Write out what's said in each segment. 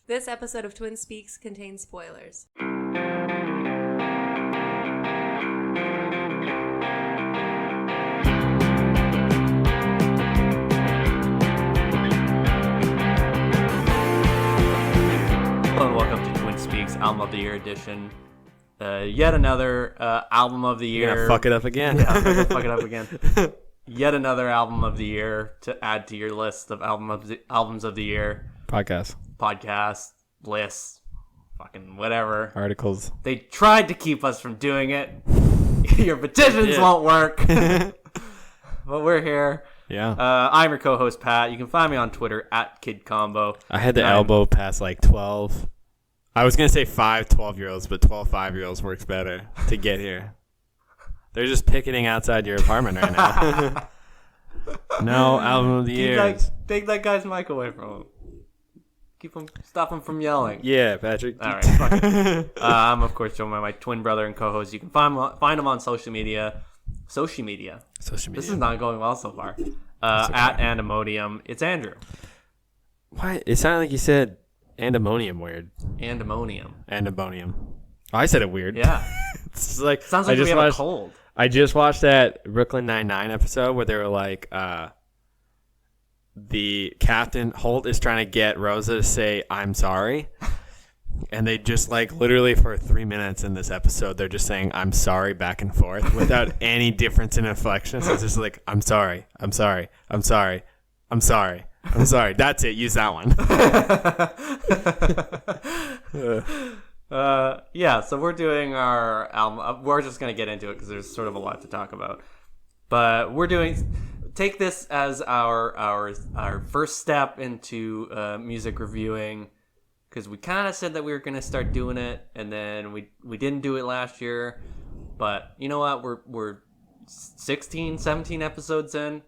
This episode of Twin Speaks contains spoilers. Hello and welcome to Twin Speaks Album of the Year edition. Yet another album of the year. You're gonna fuck it up again. Yeah, I'm gonna fuck it up again. Yet another album of the year to add to your list of albums of the year. Podcast lists, fucking whatever. Articles. They tried to keep us from doing it. Your petitions won't work. But we're here. Yeah. I'm your co-host Pat. You can find me on Twitter at KidCombo. I had the elbow past like 12. I was gonna say 12-year-olds, but 5-year-olds works better to get here. They're just picketing outside your apartment right now. No album of the year. Take that guy's mic away from him. Stop him from yelling. Yeah, Patrick. All right. Fuck it. I'm of course joined by my twin brother and co-host. You can find him on social media. Social media. This is not going well so far. Okay. At Andemonium. It's Andrew. What? It sounded like you said andemonium weird. Andemonium. Oh, I said it weird. Yeah. It's like sounds like we have a cold. I just watched that Brooklyn Nine-Nine episode where they were like, the Captain Holt is trying to get Rosa to say, "I'm sorry." And they just like literally for 3 minutes in this episode, they're just saying, "I'm sorry" back and forth without any difference in inflection. So it's just like, "I'm sorry. I'm sorry. I'm sorry. I'm sorry. I'm sorry." That's it. Use that one. Yeah, so we're doing our album. We're just going to get into it because there's sort of a lot to talk about. But take this as our first step into music reviewing, because we kind of said that we were going to start doing it, and then we didn't do it last year. But you know what? We're 16, 17 episodes in.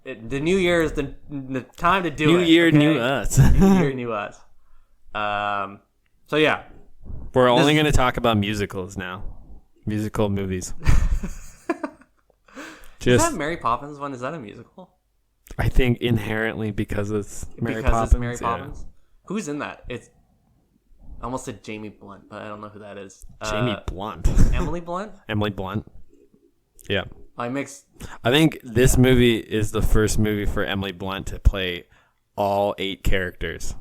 The new year is the time to do it. New year, okay? new us. New year, new us. So yeah. We're only going to talk about musicals now. Musical movies. Is that Mary Poppins one? Is that a musical? I think inherently because it's Mary Poppins. Yeah. Who's in that? I almost said Jamie Blunt, but I don't know who that is. Jamie Blunt. Emily Blunt? Emily Blunt. Yeah. I think this movie is the first movie for Emily Blunt to play all 8 characters.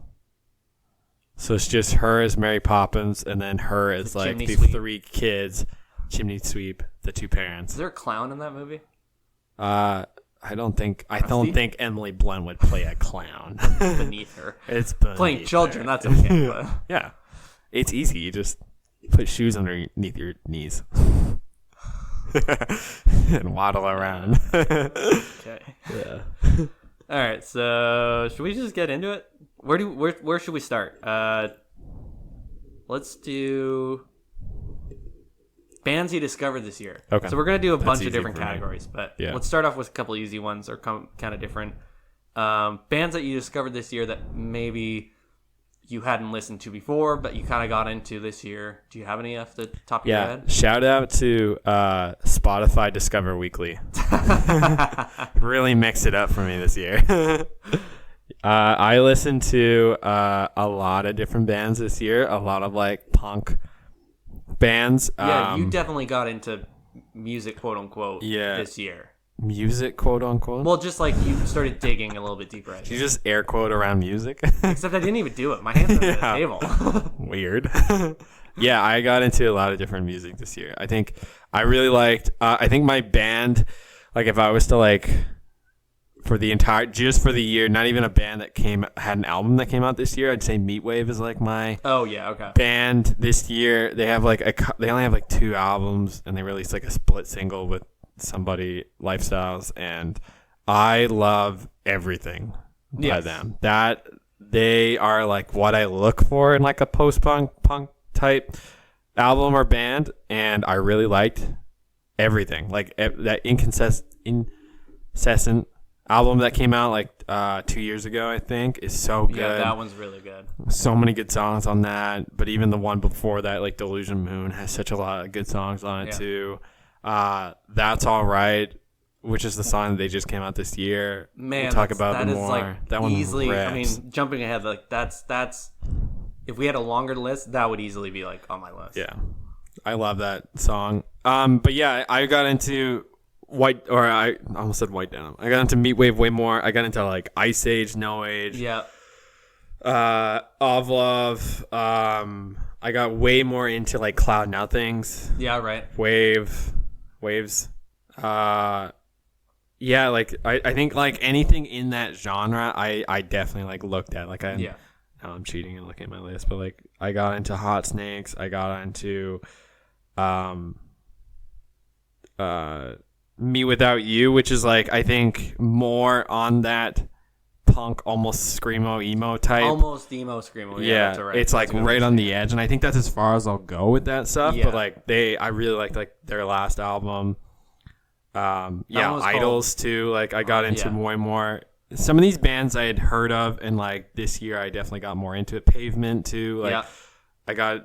So it's just her as Mary Poppins, and then her as like the 3 kids, Chimney Sweep, the 2 parents. Is there a clown in that movie? I don't think Emily Blunt would play a clown. Beneath her. It's beneath playing children. Her. That's okay. But. Yeah, it's easy. You just put shoes underneath your knees and waddle around. Okay. Yeah. All right. So should we just get into it? Where should we start? Let's do bands you discovered this year. Okay. So we're going to do a bunch of different categories, but let's start off with a couple easy ones or kind of different. Bands that you discovered this year that maybe you hadn't listened to before, but you kind of got into this year. Do you have any off the top of your head? Shout out to Spotify Discover Weekly. Really mixed it up for me this year. I listened to a lot of different bands this year, a lot of like punk bands. Yeah, you definitely got into music, quote unquote, this year. Music, quote unquote? Well, just like you started digging a little bit deeper. You just air quote around music? Except I didn't even do it. My hands are on the table. Weird. Yeah, I got into a lot of different music this year. I think I really liked, I think my band, like if I was to like, for the year, not even a band that had an album that came out this year, I'd say Meatwave is like my band this year. They have they only have like 2 albums, and they released like a split single with Somebody Lifestyles, and I love everything by them. That they are like what I look for in like a post-punk type album or band, and I really liked everything. Like that incessant album that came out like 2 years ago, I think, is so good. Yeah, that one's really good. So many good songs on that. But even the one before that, like Delusion Moon, has such a lot of good songs on it too. That's All Right, which is the song that they just came out this year. Man, we'll talk about that it is more. Like that one easily. rips. I mean, jumping ahead, like that's if we had a longer list, that would easily be like on my list. Yeah, I love that song. But yeah, I got into I almost said White Denim. I got into Meatwave way more. I got into like Ice Age, No Age. Yeah. Of Love. I got way more into like Cloud Nothings. Yeah, right. Waves. Yeah, like I think like anything in that genre, I definitely like looked at. Like now I'm cheating and looking at my list, but like I got into Hot Snakes. I got into Me Without You, which is like I think more on that punk, almost screamo emo type. Almost emo screamo. Yeah, that's right. It's like right on the edge, and I think that's as far as I'll go with that stuff. Yeah. But like I really liked like their last album. Idols too. Like I got into more and more. Some of these bands I had heard of, and like this year I definitely got more into it. Pavement too. Like I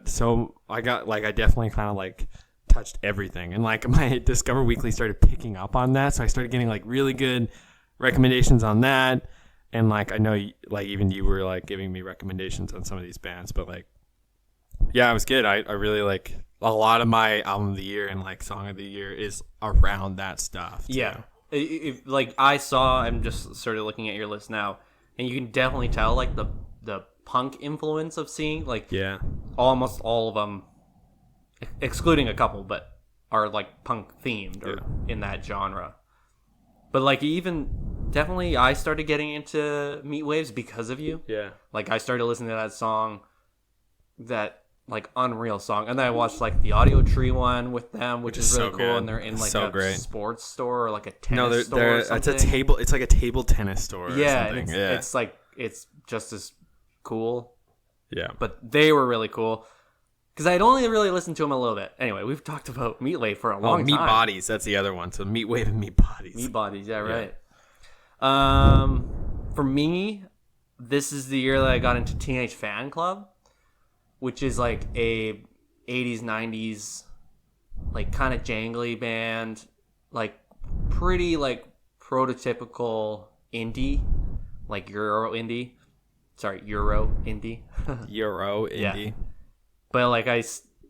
definitely kind of like touched everything, and like my Discover Weekly started picking up on that, so I started getting like really good recommendations on that. And like I know like even you were like giving me recommendations on some of these bands, but like yeah, it was good. I really like a lot of my album of the year and like song of the year is around that stuff too. Yeah. Like I'm just sort of looking at your list now, and you can definitely tell like the punk influence of seeing like almost all of them, excluding a couple, but are like punk themed or in that genre. But like even definitely I started getting into Meat Waves because of you. Yeah. Like I started listening to that song, that like unreal song, and then I watched like the Audio Tree one with them, which is really cool. Good. And they're in like a sports store or like a tennis store. Or something. It's a table. It's like a table tennis store. Yeah, or something. It's like it's just as cool. Yeah, but they were really cool because I'd only really listened to them a little bit. Anyway, we've talked about Meatwave for a long time. Meat Bodies, that's the other one. So Meatwave and Meat Bodies. Meat Bodies, yeah, right. For me, this is the year that I got into Teenage Fan Club, which is like a 80s, 90s, like kind of jangly band, like pretty like prototypical indie, like Euro indie. Euro indie. Euro indie. Yeah. But like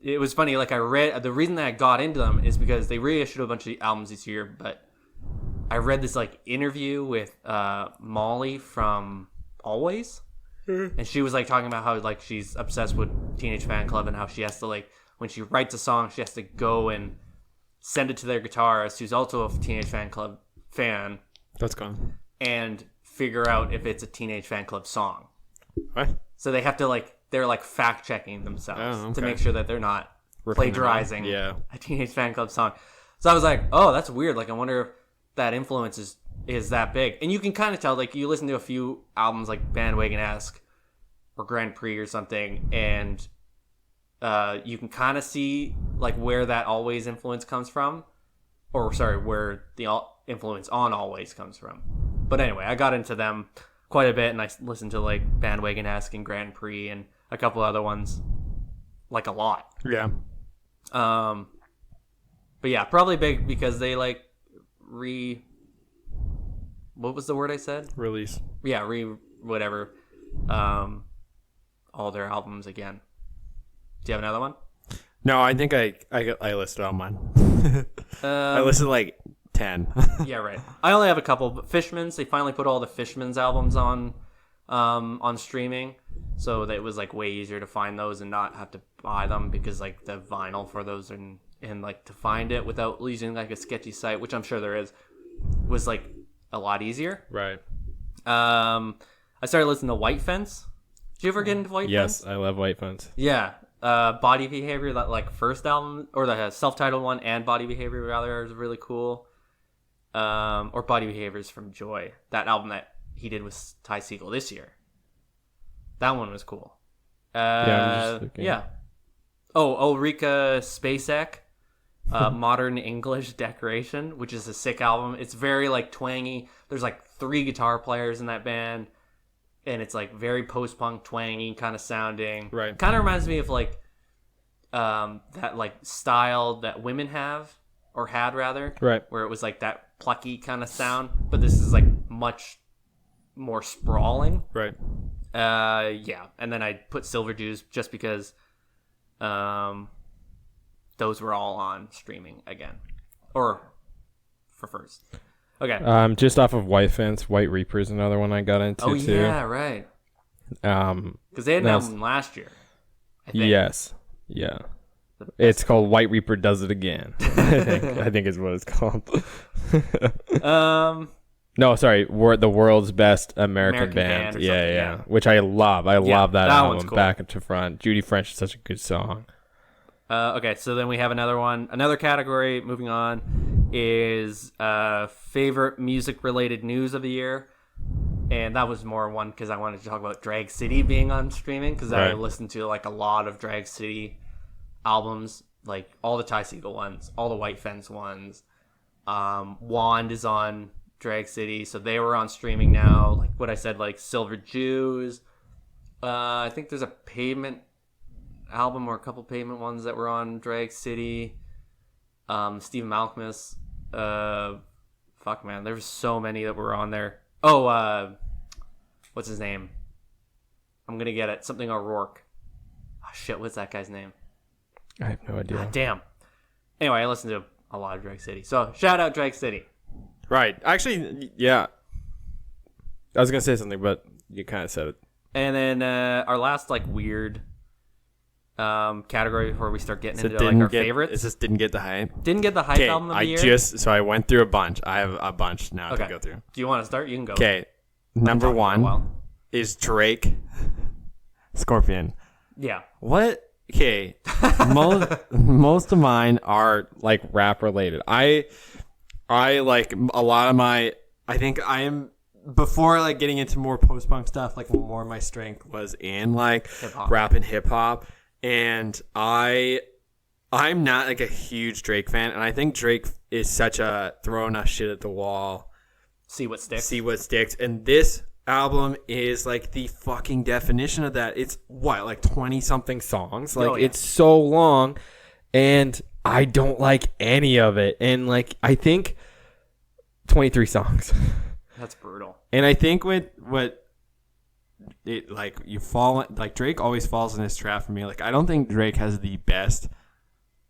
it was funny. Like I read the reason that I got into them is because they reissued a bunch of albums this year. But I read this like interview with Molly from Always. And she was like talking about how like she's obsessed with Teenage Fan Club and how she has to like when she writes a song she has to go and send it to their guitarist who's also a Teenage Fan Club fan. That's gone. And figure out if it's a Teenage Fan Club song. What? So they have to like they're like fact checking themselves to make sure that they're not plagiarizing a Teenage Fan Club song. So I was like, oh, that's weird. Like I wonder if that influence is that big. And you can kind of tell, like, you listen to a few albums like Bandwagon-esque or Grand Prix or something, and you can kind of see, like, where that Always influence comes from. Or, sorry, where the influence on Always comes from. But anyway, I got into them quite a bit, and I listened to, like, Bandwagon-esque and Grand Prix and a couple other ones, like, a lot. Yeah. But, yeah, probably big because they, like, what was the word I said? Release. Yeah, whatever. All their albums again. Do you have another one? No, I think I listed all mine. I listed like 10. Yeah, right. I only have a couple, but Fishman's, they finally put all the Fishman's albums on streaming, so that it was like way easier to find those and not have to buy them because like the vinyl for those and like to find it without using like a sketchy site, which I'm sure there is, was like a lot easier. Right. I started listening to White Fence. Did you ever get into White Fence? Yes, I love White Fence. Yeah. Body Behavior, that like first album, or the self-titled one, and Body Behavior rather, is really cool. Or Body Behavior is from Joy, that album that he did with Ty Segall this year. That one was cool. Yeah. Oh, Ulrika Spacek. Modern English Decoration, which is a sick album. It's very like twangy. There's like 3 guitar players in that band, and it's like very post-punk, twangy kind of sounding. Right. Kind of reminds me of like that like style that Women have or had rather. Right. Where it was like that plucky kind of sound, but this is like much more sprawling. Right. Yeah, and then I put Silver Jews just because those were all on streaming again, or for first. Okay. Just off of White Fence, White Reaper is another one I got into too. Yeah, right. Because they had an album last year. I think. Yes. Yeah. It's called White Reaper Does It Again. I think is what it's called. No, sorry. The world's best American band. Yeah. Which I love. I love that album, cool. Back to front. Judy French is such a good song. Okay, so then we have another one. Another category, moving on, is favorite music-related news of the year. And that was more one because I wanted to talk about Drag City being on streaming, because I listened to like a lot of Drag City albums, like all the Ty Segall ones, all the White Fence ones. Wand is on Drag City, so they were on streaming now. Like what I said, like Silver Jews. I think there's a Pavement album or a couple Pavement ones that were on Drag City. Stephen Malkmus. Fuck man, there's so many that were on there. Oh, what's his name? I'm gonna get it. Something O'Rourke. Oh shit, what's that guy's name? I have no idea. God damn. Anyway, I listened to a lot of Drag City. So shout out Drag City. Right. Actually, yeah. I was gonna say something, but you kind of said it. And then our last like weird category before we start getting into like our favorites. It just didn't get the hype. Didn't get the hype album of the year. So I went through a bunch. I have a bunch now to go through. Do you want to start? You can go. Okay. Number one is Drake. Scorpion. Yeah. What? Okay. most of mine are like rap related. I like a lot of my. I think I am. Before like getting into more post punk stuff, like more of my strength was in like hip-hop. Rap and hip hop. And I'm not like a huge Drake fan, and I think Drake is such a throw enough shit at the wall, see what sticks. And this album is like the fucking definition of that. It's like 20 something songs, like it's so long, and I don't like any of it. And like I think 23 songs. That's brutal. And I think what it like you fall like Drake always falls in this trap for me. Like I don't think Drake has the best.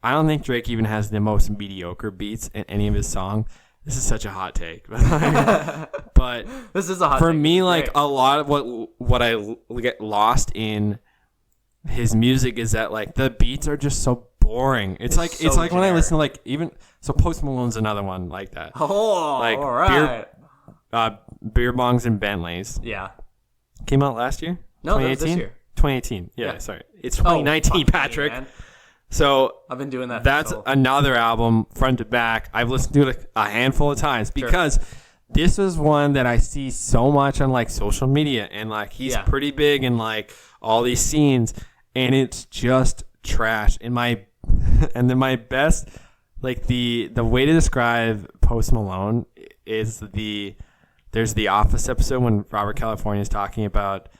I don't think Drake even has the most mediocre beats in any of his songs. This is such a hot take, but this is a hot for take. me. Like a lot of what I get lost in his music is that like the beats are just so boring. It's like generic. When I listen to like even so Post Malone's another one like that. Oh, like all right. Beer bongs and Bentleys. Yeah. Came out last year? No, that was this year. 2018. Yeah, sorry. It's 2019, Patrick. Me, so I've been doing that. That's another album front to back. I've listened to it a handful of times because this is one that I see so much on like social media, and like he's pretty big in like all these scenes, and it's just trash. And then my best, like the way to describe Post Malone is there's the Office episode when Robert California is talking about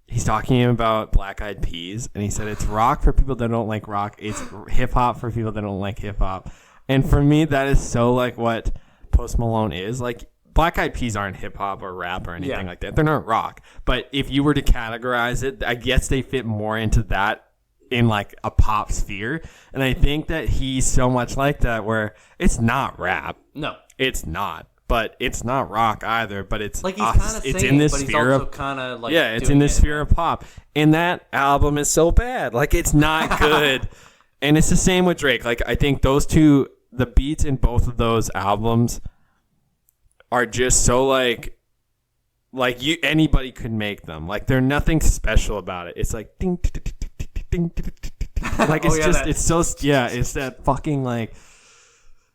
he's talking about Black Eyed Peas, and he said it's rock for people that don't like rock, it's hip hop for people that don't like hip hop. And for me that is so like what Post Malone is. Like Black Eyed Peas aren't hip hop or rap or anything like that. They're not rock. But if you were to categorize it, I guess they fit more into that in like a pop sphere. And I think that he's so much like that where it's not rap. No. It's not. But it's not rock either. But it's like he's kind of singing, in this but sphere he's also of kind of like it's in this sphere of pop. And that album is so bad. Like it's not good. And it's the same with Drake. Like I think those two, the beats in both of those albums are just so like you anybody could make them. Like they're nothing special about it. It's like ding, ding, ding, ding, ding, ding. Like it's it's that fucking like.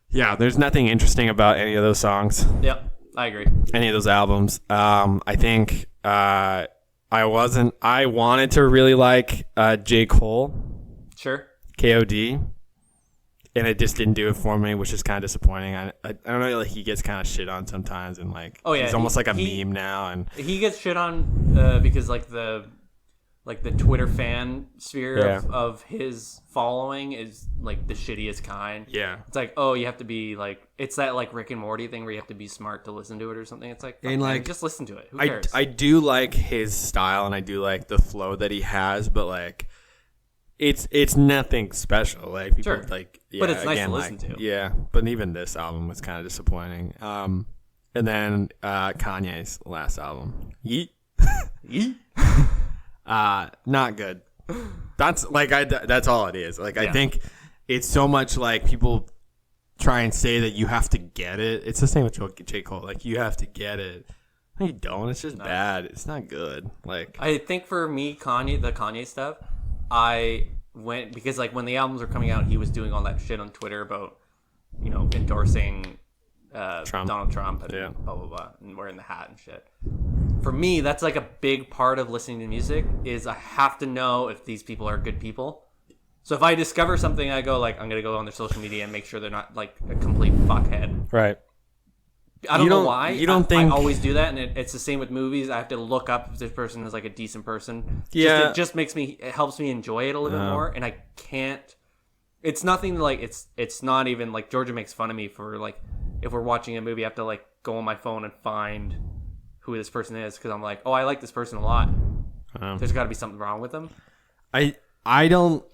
Yeah, there's nothing interesting about any of those songs. Yep, I agree. Any of those albums. I think I wanted to really like J. Cole. Sure. KOD. And it just didn't do it for me, which is kind of disappointing. I don't know, like he gets kind of shit on sometimes, and like he's almost like a meme now. And he gets shit on because like like the Twitter fan sphere Yeah. of his following is like the shittiest kind. Yeah. It's like, oh, you have to be like, it's that like Rick and Morty thing where you have to be smart to listen to it or something. It's like, And, okay, like, just listen to it. Who I cares? do like his style and I do like the flow that he has, but like it's nothing special. Like people Sure. like But it's nice to again, listen like, to. Yeah, but even this album was kind of disappointing. And then Kanye's last album, Yeet. Not good. That's like that's all it is. Like I think it's so much like people try and say that you have to get it. It's the same with J. Cole. Like you have to get it. No, you don't. It's just bad. It's not good. Like I think for me, the Kanye stuff, I went because like when the albums were coming out, he was doing all that shit on Twitter about, you know, endorsing Donald Trump and blah blah blah and wearing the hat and shit. For me, that's like a big part of listening to music is I have to know if these people are good people. So if I discover something, I go like I'm gonna go on their social media and make sure they're not like a complete fuckhead. right. I don't know why. You don't think I always do that, and it's the same with movies. I have to look up if this person is like a decent person. Yeah. It just it helps me enjoy it a little bit more, and I can't. It's nothing like it's not even like Georgia makes fun of me for like if we're watching a movie, I have to like go on my phone and find who this person is because I'm like, oh, I like this person a lot. There's got to be something wrong with them. I don't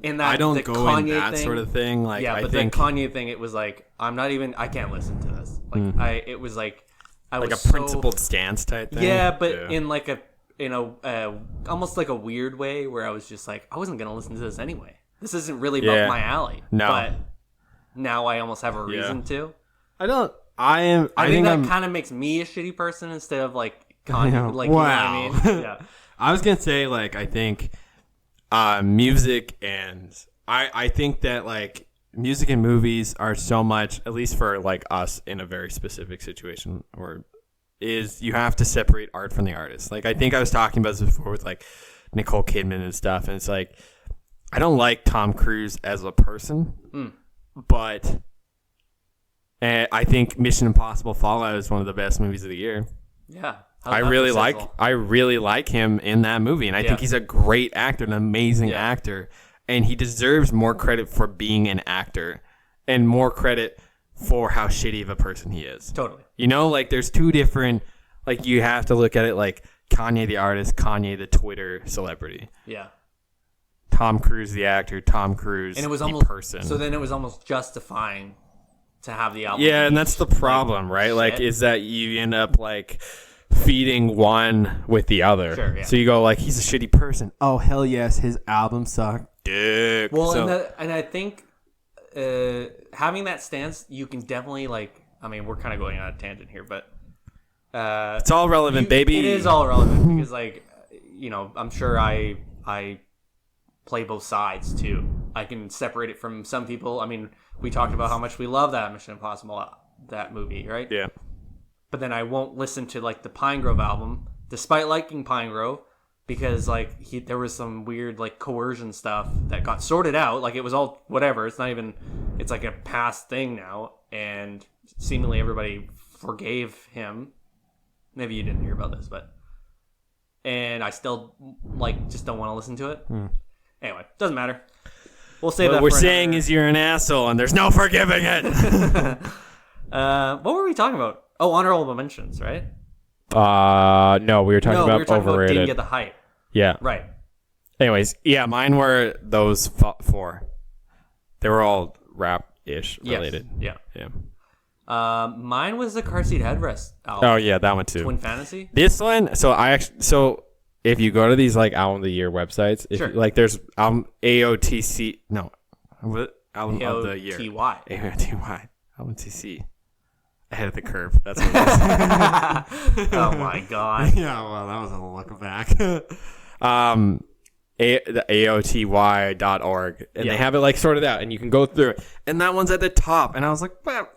In that, I don't the go Kanye in that thing, sort of thing. Like yeah, I but think the Kanye thing, it was like I can't listen to this. Like Hmm. it was like I like was a principled stance type thing. Yeah, but in like almost like a weird way where I was just like I wasn't gonna listen to this anyway. This isn't really up my alley. No. But now I almost have a reason to. I think that I'm kind of makes me a shitty person instead of like Kanye. Yeah. Like Wow. you know what I mean? Yeah. I was gonna say like I think music and I think that like music and movies are so much, at least for like us in a very specific situation, or is you have to separate art from the artist. Like I think I was talking about this before with like Nicole Kidman and stuff, and it's like I don't like Tom Cruise as a person, but I think Mission Impossible Fallout is one of the best movies of the year. Yeah. I really like him in that movie, and I think he's a great actor, an amazing actor, and he deserves more credit for being an actor and more credit for how shitty of a person he is. Totally. You know, like there's two different, like you have to look at it like Kanye the artist, Kanye the Twitter celebrity. Yeah. Tom Cruise the actor, Tom Cruise And it was the almost person. So then it was almost justifying to have the album. Yeah, and that's the problem, right? Like, shit. is that you end up like feeding one with the other. Sure, yeah. So you go like, he's a shitty person. Oh hell yes, his album sucked. Dick. Well, So- and I think having that stance, you can definitely like. I mean, we're kind of going on a tangent here, but it's all relevant, baby. It is all relevant because, like, you know, I'm sure I play both sides too. I can separate it from some people. I mean, we talked about how much we love that Mission Impossible that movie, right? Yeah. But then I won't listen to like the Pine Grove album, despite liking Pine Grove, because like there was some weird like coercion stuff that got sorted out. Like it was all whatever. It's not even. It's like a past thing now, and seemingly everybody forgave him. Maybe you didn't hear about this, but and I still like just don't want to listen to it. Anyway, doesn't matter. We'll save that. What we're saying is you're an asshole, and there's no forgiving it. What were we talking about? Oh, honorable mentions, right? No, we were talking No, about we were talking about overrated. didn't get the hype. Yeah. Right. Anyways, yeah, mine were those four. They were all rap-ish related. Yes. Yeah. Yeah. Mine was the Car Seat Headrest album. Oh yeah, that one too. Twin Fantasy. This one, so if you go to these like album of the year websites, if Sure. like there's AOTC, no, what album of the year? AOTY. AOTY, album TC, ahead of the curve. That's what it is. Oh my god. Yeah, well, that was a look back. The AOTY.org, and they have it like sorted out, and you can go through it, and that one's at the top, and I was like, well,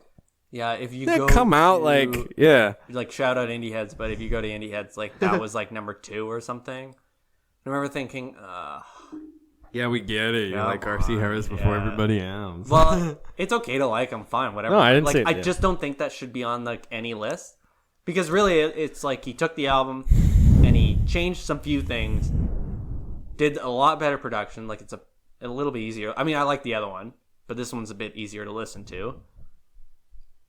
Yeah, if you they go come out to, like shout out Indie Heads, but if you go to Indie Heads, like that was like number 2 or something. I remember thinking, yeah, we get it. You Come like RC Harris before yeah. everybody else. well, it's okay to like them, fine, whatever. No, I didn't like, say I that. just don't think that should be on like any list because really, it's like he took the album and he changed some few things, did a lot better production. Like it's a little bit easier. I mean, I like the other one, but this one's a bit easier to listen to.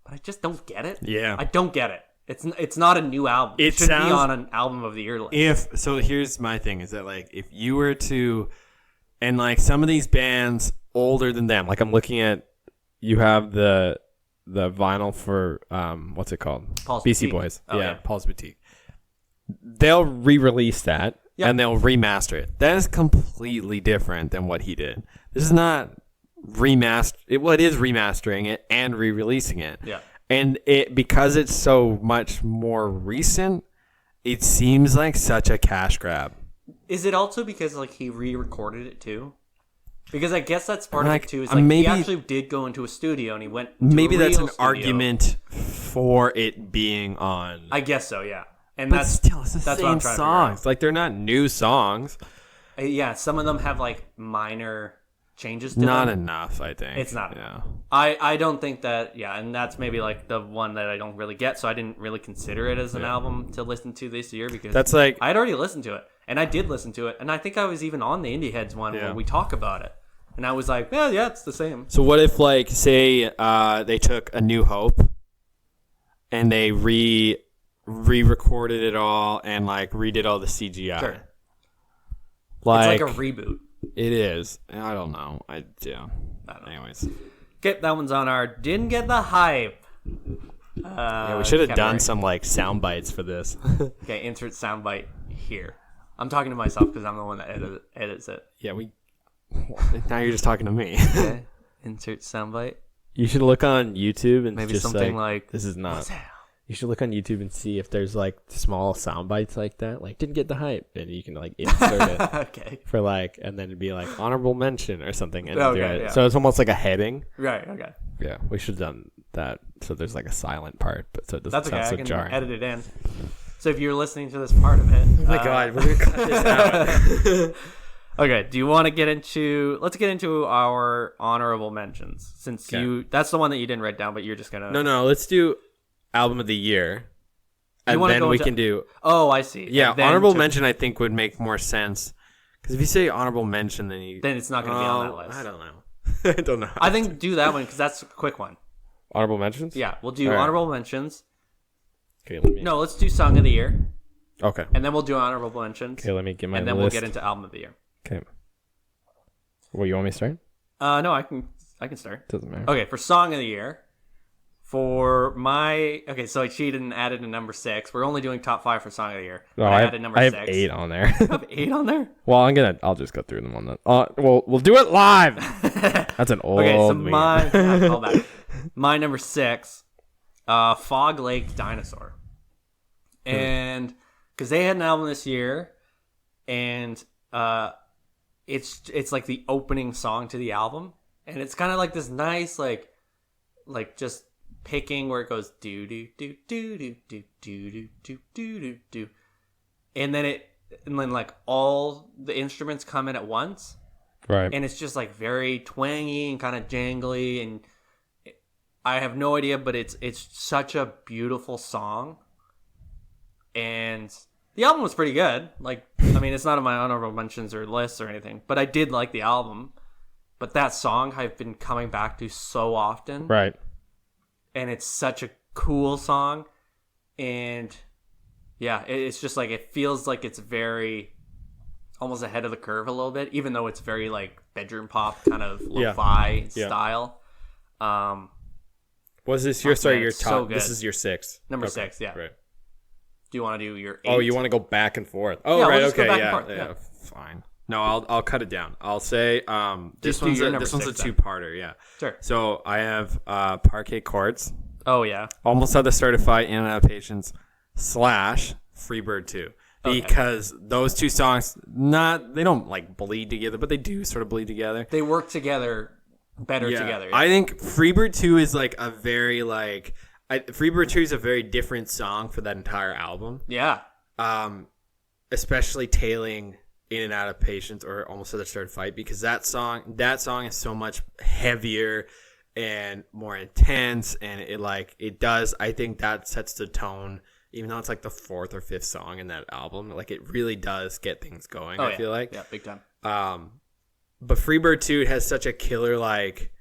But I just don't get it. Yeah. I don't get it. It's not a new album. It should be on an album of the year list. So here's my thing is that like if you were to, and like some of these bands older than them, like I'm looking at, you have the vinyl for what's it called? Paul's BC Boutique. Boys. Oh, yeah, Paul's Boutique. They'll re-release that Yep. and they'll remaster it. That is completely different than what he did. This is not remaster. It is remastering it and re-releasing it. Yeah. And it because it's so much more recent, it seems like such a cash grab. Is it also because like he re-recorded it too? Because I guess that's part of Like, it too. Is like maybe- he actually did go into a studio and he went. To Maybe a that's real an studio. argument for it being on. I guess so. Yeah. And but that's still, it's the that's what I'm same trying to figure out. songs. Like they're not new songs. Yeah, some of them have like minor changes to Not them. enough, I think. It's not. Yeah. I don't think that. Yeah, and that's maybe like the one that I don't really get. So I didn't really consider it as an album to listen to this year because That's like I had already listened to it, and I did listen to it, and I think I was even on the Indie Heads one Yeah. where we talk about it, and I was like, yeah, it's the same. so. What if like say they took A New Hope and they re-recorded it all and like redid all the CGI. Sure. Like, It's like a reboot. it is. I don't know. I don't know. Anyways, Okay, that one's on our didn't get the hype. yeah, we should have done category. some like sound bites for this. Okay, insert soundbite here. I'm talking to myself because I'm the one that edits it. Yeah, we. Now you're just talking to me. Okay, insert soundbite. You should look on YouTube and Maybe just something like this is not. "What's that?" You should look on YouTube and see if there's like small sound bites like that. Like didn't get the hype, and you can like insert it Okay. for like, and then it'd be like honorable mention or something. And Okay, do it. yeah. So it's almost like a heading. Right. Okay. Yeah, we should have done that. So there's like a silent part, but so it doesn't That's okay. sound I so can jarring. edit it in. So if you're listening to this part of it, Oh my god, we're gonna cut this out. okay. Do you want to get into? Let's get into our honorable mentions since Okay. that's the one that you didn't write down, but you're just gonna. No, let's do album of the year, and wanna then go we into- can do. Oh, I see. Yeah, And then honorable to- mention I think would make more sense because if you say honorable mention, then Then it's not gonna be on that list. I don't know. I don't know. I think do that one because that's a quick one. honorable mentions. Yeah, we'll do All right. honorable mentions. Okay, let me. No, let's do song of the year, Okay. and then we'll do honorable mentions, Okay, let me get my and then list. we'll get into album of the year. Okay. Well, you want me to start? No, I can start. Doesn't matter. Okay, for song of the year, so I cheated and added a number 6. We're only doing top 5 for song of the year. Oh, But I added number have 6. 8 on there. You have 8 on there. Well, I'll just go through them on that. We'll do it live. That's an old. Okay, so meme. call back. My number 6, Fog Lake Dinosaur, and because they had an album this year, and it's like the opening song to the album, and it's kind of like this nice like just picking where it goes do do do do do do do do do do do do, and then like all the instruments come in at once. Right. And it's just like very twangy and kind of jangly, and I have no idea, but it's such a beautiful song, and the album was pretty good. Like, I mean, it's not on my honorable mentions or lists or anything, but I did like the album. But that song I've been coming back to so often, Right. and it's such a cool song, and yeah, it's just like it feels like it's very almost ahead of the curve a little bit, even though it's very like bedroom pop kind of lo-fi Yeah. style. Was this your Oh, sorry man, your it's top? so good. This is your 6. Number Okay, 6, yeah. Right. Do you want to do your 8? Oh, you want to go back and forth? Oh, Yeah, we'll right. just go Okay. back and Yeah. forth, Yeah. yeah. Fine. No, I'll cut it down. I'll say this do one's your a, number this one's a 6 then. two-parter. Yeah. Sure. So I have Parquet Courts, Oh, yeah. Almost Other Certified In and Out of Patience / Freebird 2. Okay. Because those two songs, they don't like bleed together, but they do sort of bleed together. They work together better together. I think Freebird 2 is like a very like Freebird 2 is a very different song for that entire album. Yeah. Especially tailing In and Out of Patience or Almost Other Started Fight, because that song is so much heavier and more intense, and I think that sets the tone even though it's like the 4th or 5th song in that album, like it really does get things going. Oh, I feel like, yeah, big time. But Freebird 2 has such a killer like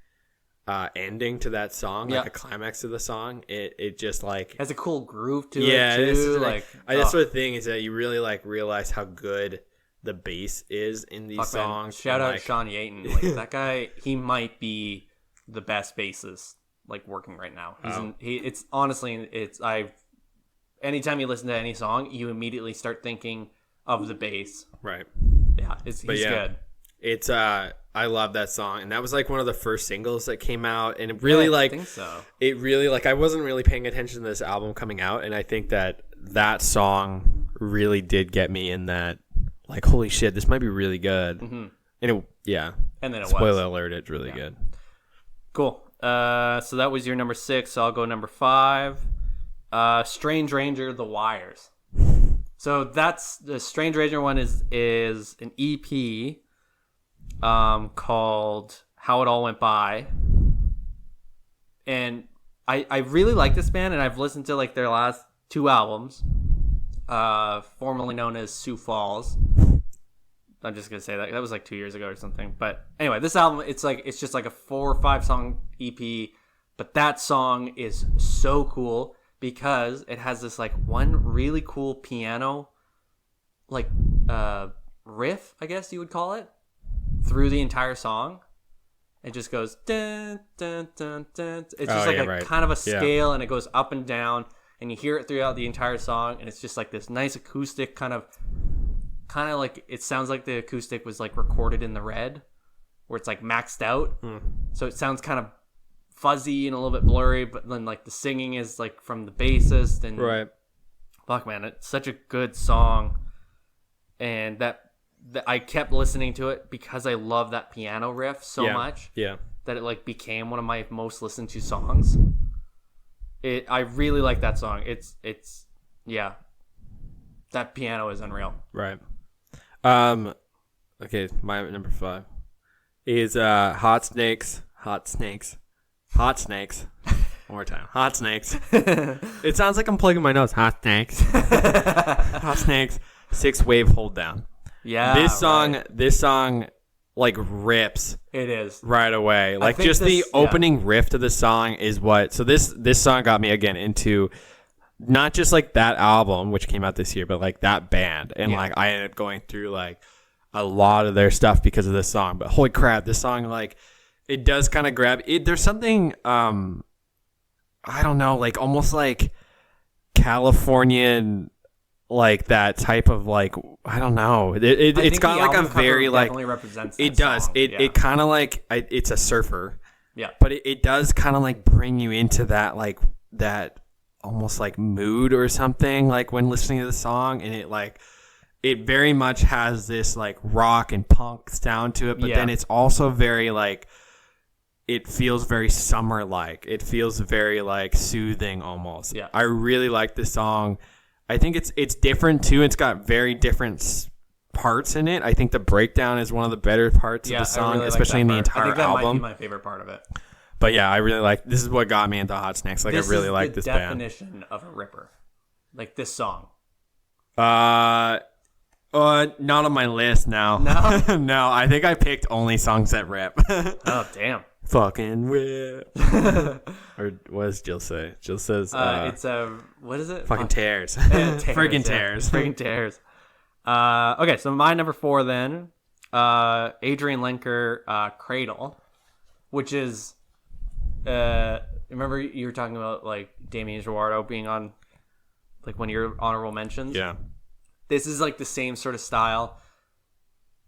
ending to that song, like a climax to the song. It just like has a cool groove to yeah, it too. That's the thing is that you really like realize how good the bass is in these songs. Man. Shout out like, Sean Yaten. Like that guy, he might be the best bassist like working right now. It's honestly, anytime you listen to any song, you immediately start thinking of the bass. Right. Yeah, he's good. It's I love that song, and that was like one of the first singles that came out, and it really I think so. It really like I wasn't really paying attention to this album coming out, and I think that song really did get me in that like holy shit, this might be really good. Mm-hmm. And then it spoiler alert, it's really good. Cool. So that was your number 6. So I'll go number 5. Strange Ranger, The Wires. So that's the Strange Ranger one is an EP called How It All Went By. And I really like this band, and I've listened to like their last 2 albums, formerly known as Sioux Falls. I'm just gonna say that was like 2 years ago or something. But anyway, this album it's just like a 4 or 5 song EP, but that song is so cool because it has this like one really cool piano like riff, I guess you would call it, through the entire song. It just goes dun, dun, dun, dun. It's just kind of a scale, and it goes up and down, and you hear it throughout the entire song, and it's just like this nice acoustic kind of like it sounds like the acoustic was like recorded in the red, where it's like maxed out. So it sounds kind of fuzzy and a little bit blurry, but then like the singing is like from the bassist, and fuck man, it's such a good song. And that I kept listening to it because I love that piano riff so much that it like became one of my most listened to songs. I really like that song. It's that piano is unreal. Right. Okay, my number 5 is Hot Snakes. One more time. Hot Snakes. It sounds like I'm plugging my nose. Hot Snakes. Hot Snakes. 6 Wave Hold Down. Yeah. This song like rips. It is. Right away. Like just the opening riff to the song is what. So this song got me again into not just like that album which came out this year, but like that band, and like I ended up going through like a lot of their stuff because of this song. But holy crap, this song like it does kind of grab it. There's something I don't know, like almost like Californian, like that type of like I don't know. It's got like a very like represents it does. Song. It kind of like it's a surfer. Yeah. But it does kind of like bring you into that like that almost like mood or something like when listening to the song, and it very much has this like rock and punk sound to it, but then it's also very like it feels very summer like. It feels very like soothing almost. Yeah. I really like this song. I think it's different too. It's got very different parts in it. I think the breakdown is one of the better parts of the song, really especially in the entire album. I think that might be my favorite part of it. But yeah, I really like. This is what got me into Hot Snakes. Like I really like this band. This is the definition of a ripper. Like this song. Not on my list now. No, no. I think I picked only songs that rip. Oh damn. Fucking rip. Or what does Jill say? Jill says it's what is it? Fucking tears. Friggin' tears. Friggin' tears. Okay, so my number 4 then, Adrian Lenker, Cradle, which is remember you were talking about like Damien Gerardo being on like one of your honorable mentions? Yeah. This is like the same sort of style.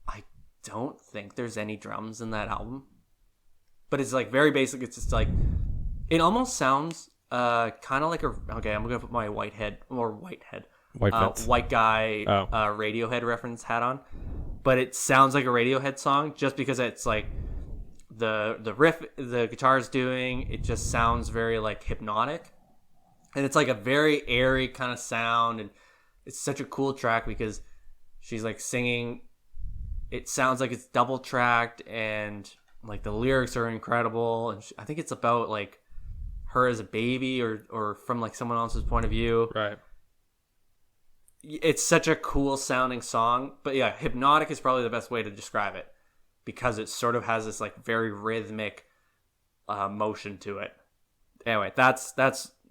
I don't think there's any drums in that album. But it's like very basic. It's just like it almost sounds kind of like I'm gonna put my white guy Radiohead reference hat on, but it sounds like a Radiohead song just because it's like the riff the guitar's doing. It just sounds very like hypnotic, and it's like a very airy kind of sound, and it's such a cool track because she's like singing. It sounds like it's double tracked, and like the lyrics are incredible, and I think it's about like her as a baby or from like someone else's point of view. Right. it's such a cool sounding song. But yeah, Hypnotic is probably the best way to describe it because it sort of has this like very rhythmic motion to it. Anyway, that's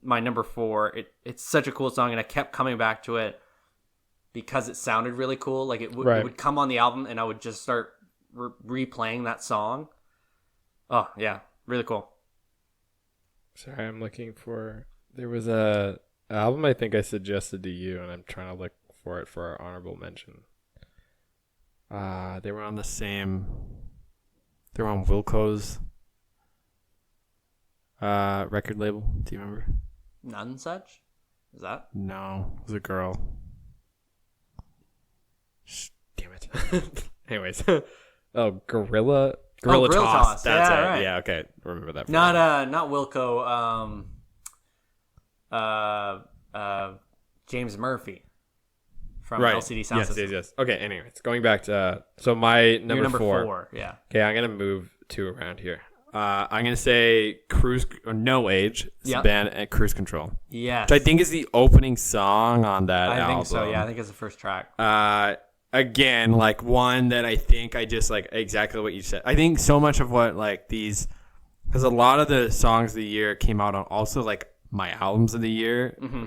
my number 4. It's such a cool song, and I kept coming back to it because it sounded really cool. Like it would come on the album, and I would just start replaying that song. Oh yeah, really cool. Sorry, I'm looking for. There was a album I think I suggested to you, and I'm trying to look for it for our honorable mention. They were on the same. They were on Wilco's record label. Do you remember? None such? Is that? No, it was a girl. Damn it. Anyways, Gorilla Toss. That's yeah, it. Right. Yeah, okay. Remember that. Not Wilco. James Murphy from LCD Sound System. Yes. Okay. Anyways, going back to so my number, number 4. 4. Yeah. Okay, I'm gonna move 2 around here. I'm gonna say No Age. It's a band at Cruise Control. Yes. Which I think is the opening song on that album. I think so. Yeah, I think it's the first track. Again, like one that I think I just like exactly what you said. I think so much of what like these, because a lot of the songs of the year came out on also like my albums of the year. Mm-hmm.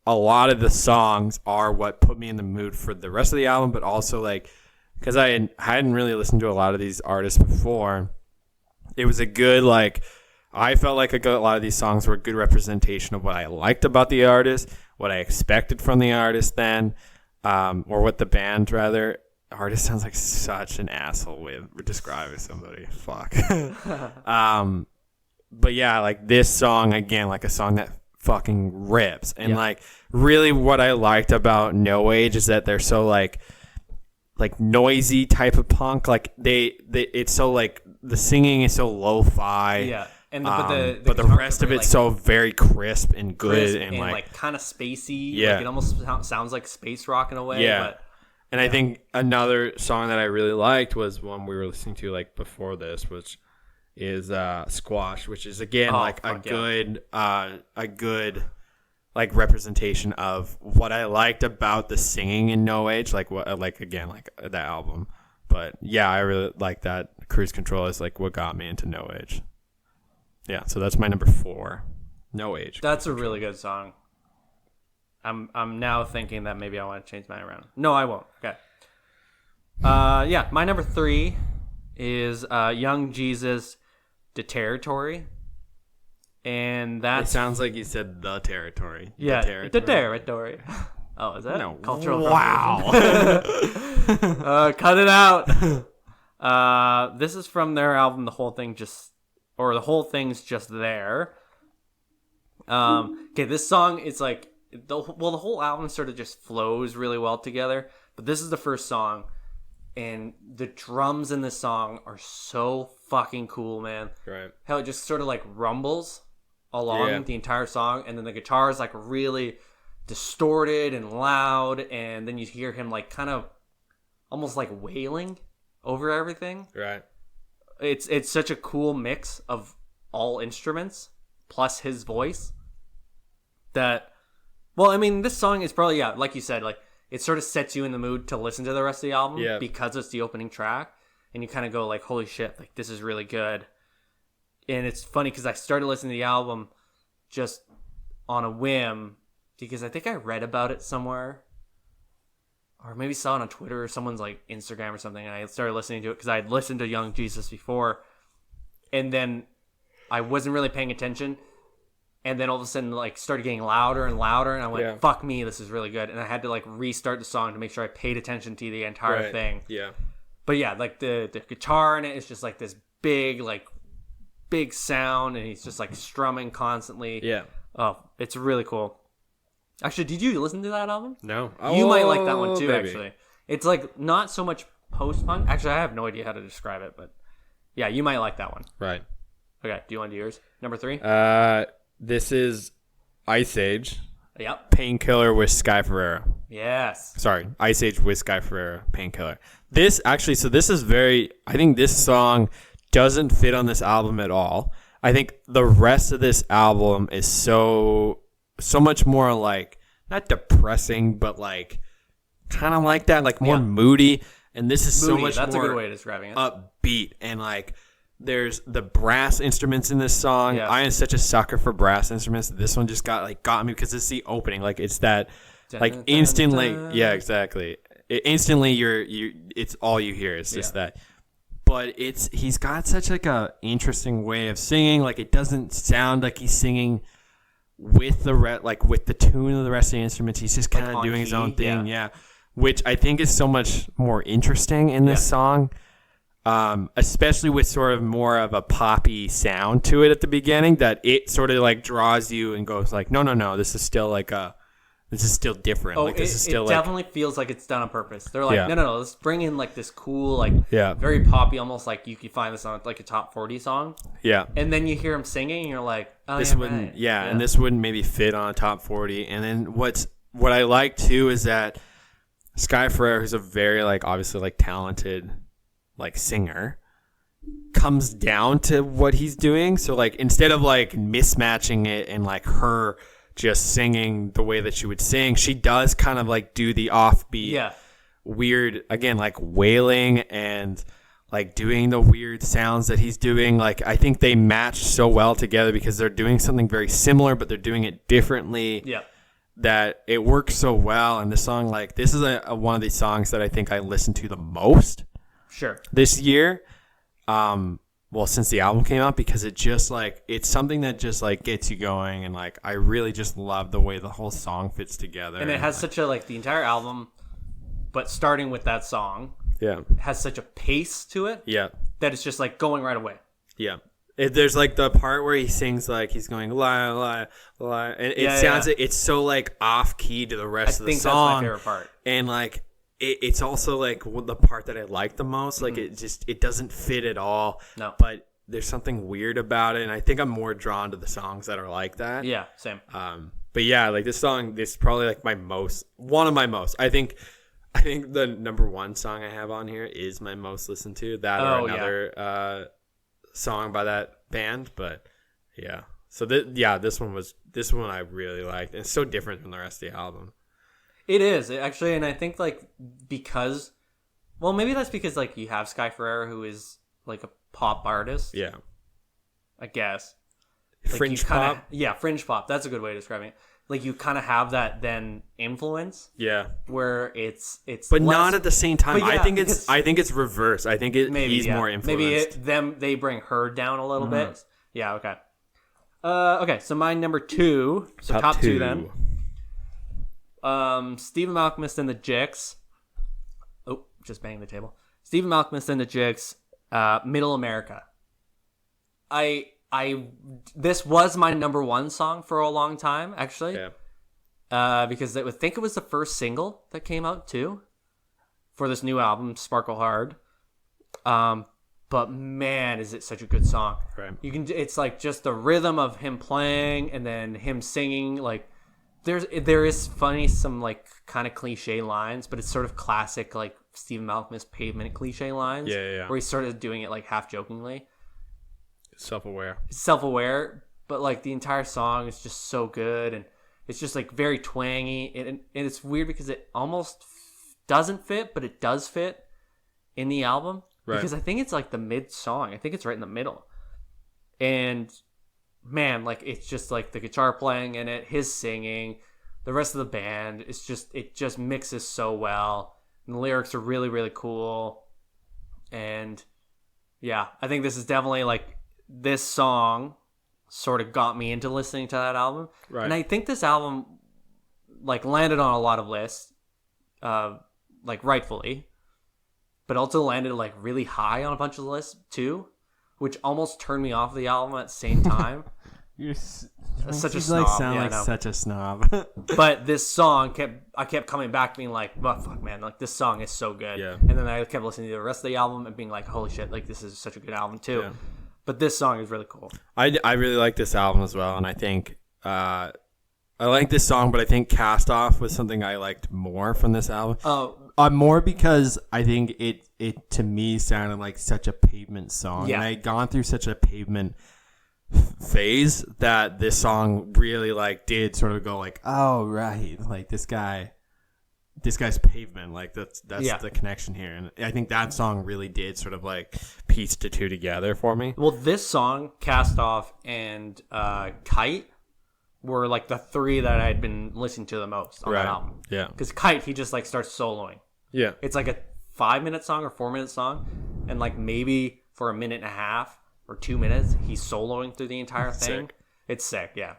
A lot of the songs are what put me in the mood for the rest of the album, but also like because I hadn't really listened to a lot of these artists before. It was a good like. I felt like a lot of these songs were a good representation of what I liked about the artist, what I expected from the artist then. Or what the band rather. Artist sounds like such an asshole way of describing somebody. Fuck. But yeah, like this song again, like a song that fucking rips. And like really what I liked about No Age is that they're so like noisy type of punk. Like they it's so like the singing is so lo-fi. Yeah. And but the rest of it's so very crisp and good and like kind of spacey. Yeah. Like it almost sounds like space rock in a way. Yeah. But, and I think another song that I really liked was one we were listening to like before this, which is Squash, which is again a good like representation of what I liked about the singing in No Age, like what like again like that album. But yeah, I really like that. Cruise Control is like what got me into No Age. Yeah, so that's my number 4. No Age. That's a really good song. I'm now thinking that maybe I want to change mine around. No, I won't. Okay. Yeah, my number 3 is Young Jesus, The Territory. And that sounds like you said The Territory. Yeah, The Territory. Oh, is that? No. Cultural Wow. Cut it out. This is from their album, The Whole Thing's Just There. Okay, this song is like the whole album sort of just flows really well together, but this is the first song, and the drums in this song are so fucking cool, man. Right. How it just sort of like rumbles along the entire song, and then the guitar is like really distorted and loud, and then you hear him like kind of almost like wailing over everything. Right. It's such a cool mix of all instruments plus his voice that, well, I mean, this song is probably, like you said, like it sort of sets you in the mood to listen to the rest of the album because it's the opening track, and you kind of go like, holy shit, like this is really good. And it's funny because I started listening to the album just on a whim because I think I read about it somewhere, or maybe saw it on Twitter or someone's like Instagram or something, and I started listening to it because I had listened to Young Jesus before, and then I wasn't really paying attention, and then all of a sudden like started getting louder and louder, and I went, fuck me, this is really good, and I had to like restart the song to make sure I paid attention to the entire thing. Yeah. But yeah, like the guitar in it is just like this big sound, and he's just like strumming constantly. Yeah. Oh, it's really cool. Actually, did you listen to that album? No. You might like that one too, actually. It's like not so much post-punk. Actually, I have no idea how to describe it, but yeah, you might like that one. Right. Okay, do you want to do yours? Number 3? This is Ice Age. Yep. Painkiller with Sky Ferreira. Yes. Sorry, Ice Age with Sky Ferreira, Painkiller. This actually, so this is very, I think this song doesn't fit on this album at all. I think the rest of this album is so much more like not depressing, but like kind of like that, like more moody. And this is Moody, so much that's more a good way of describing it. upbeat, and like there's the brass instruments in this song. Yeah. I am such a sucker for brass instruments. This one just got me because it's the opening. Like it's that like instantly. Yeah, exactly. Instantly it's all you hear. It's just that. But he's got such like a interesting way of singing. Like it doesn't sound like he's singing with with the tune of the rest of the instruments. He's just kind of doing his own thing. Yeah. Which I think is so much more interesting in this song. Especially with sort of more of a poppy sound to it at the beginning, that it sort of like draws you and goes like, no, this is still different. Oh, like this is still it definitely feels like it's done on purpose. They're like, no, let's bring in like this cool, like very poppy, almost like you could find this on like a top 40 song. Yeah. And then you hear him singing and you're like, oh, this wouldn't, and this wouldn't maybe fit on a top 40. And then what I like too is that Sky Ferreira, who's a very like obviously like talented like singer, comes down to what he's doing. So like instead of like mismatching it and like her just singing the way that she would sing, she does kind of like do the offbeat, weird, again, like wailing and like doing the weird sounds that he's doing. Like I think they match so well together because they're doing something very similar, but they're doing it differently. Yeah. That it works so well. And the song, like this is one of these songs that I think I listen to the most. Sure. This year. Well, since the album came out, because it just like it's something that just like gets you going, and like I really just love the way the whole song fits together. And it has such a like the entire album, but starting with that song, has such a pace to it. That it's just like going right away. There's like the part where he sings like he's going lie lie lie, and it sounds it's so like off key to the rest of the song. That's my favorite part. And like it's also like the part that I like the most. Like it doesn't fit at all. No, but there's something weird about it, and I think I'm more drawn to the songs that are like that. Yeah, same. But yeah, like this song, this is probably like one of my most. I think the number one song I have on here is my most listened to. That or another song by that band, but yeah. So this one I really liked. And it's so different from the rest of the album. It is actually, and I think like because, well, maybe that's because like you have Sky Ferreira, who is like a pop artist. Yeah, I guess. Like fringe pop. Fringe pop. That's a good way of describing it. Like you kind of have that then influence. Yeah, where it's but less, not at the same time. I think it's reverse. I think he's more influenced. Maybe they bring her down a little bit. Yeah. Okay. Okay. So my number 2. So top two then. Stephen Malkmus and the Jicks. Oh, just banged the table. Stephen Malkmus and the Jicks. Middle America. This was my number 1 song for a long time, actually. Yeah. Because I think it was the first single that came out too, for this new album, Sparkle Hard. But man, is it such a good song. Right. It's like just the rhythm of him playing and then him singing, like there is some like kind of cliche lines, but it's sort of classic like Stephen Malkmus Pavement cliche lines. Yeah. Where he's sort of doing it like half jokingly. Self-aware, but like the entire song is just so good, and it's just like very twangy, and it's weird because it almost doesn't fit, but it does fit in the album. Right. Because I think it's like the mid song. I think it's right in the middle. And man, like it's just like the guitar playing in it, his singing, the rest of the band, it just mixes so well. And the lyrics are really, really cool. And yeah, I think this is definitely like this song sort of got me into listening to that album. Right. And I think this album like landed on a lot of lists, like rightfully, but also landed like really high on a bunch of lists too, which almost turned me off the album at the same time. You're such a snob. Sound like such a snob. But this song I kept coming back being like, oh, fuck man, like this song is so good. Yeah. And then I kept listening to the rest of the album and being like, holy shit, like this is such a good album too. Yeah. But this song is really cool. I really like this album as well, and I think I like this song, but I think Cast Off was something I liked more from this album. Oh, more because I think it to me sounded like such a Pavement song, and I had gone through such a Pavement phase that this song really like did sort of go like, oh right, like this guy's Pavement, like that's the connection here. And I think that song really did sort of like piece the two together for me. Well, this song, Cast Off, and Kite were like the three that I had been listening to the most on that album. Yeah. Because Kite, he just like starts soloing. Yeah. It's like a 5-minute song or 4-minute song, and like maybe for a minute and a half or 2 minutes, he's soloing through the entire thing. Sick. It's sick, yeah.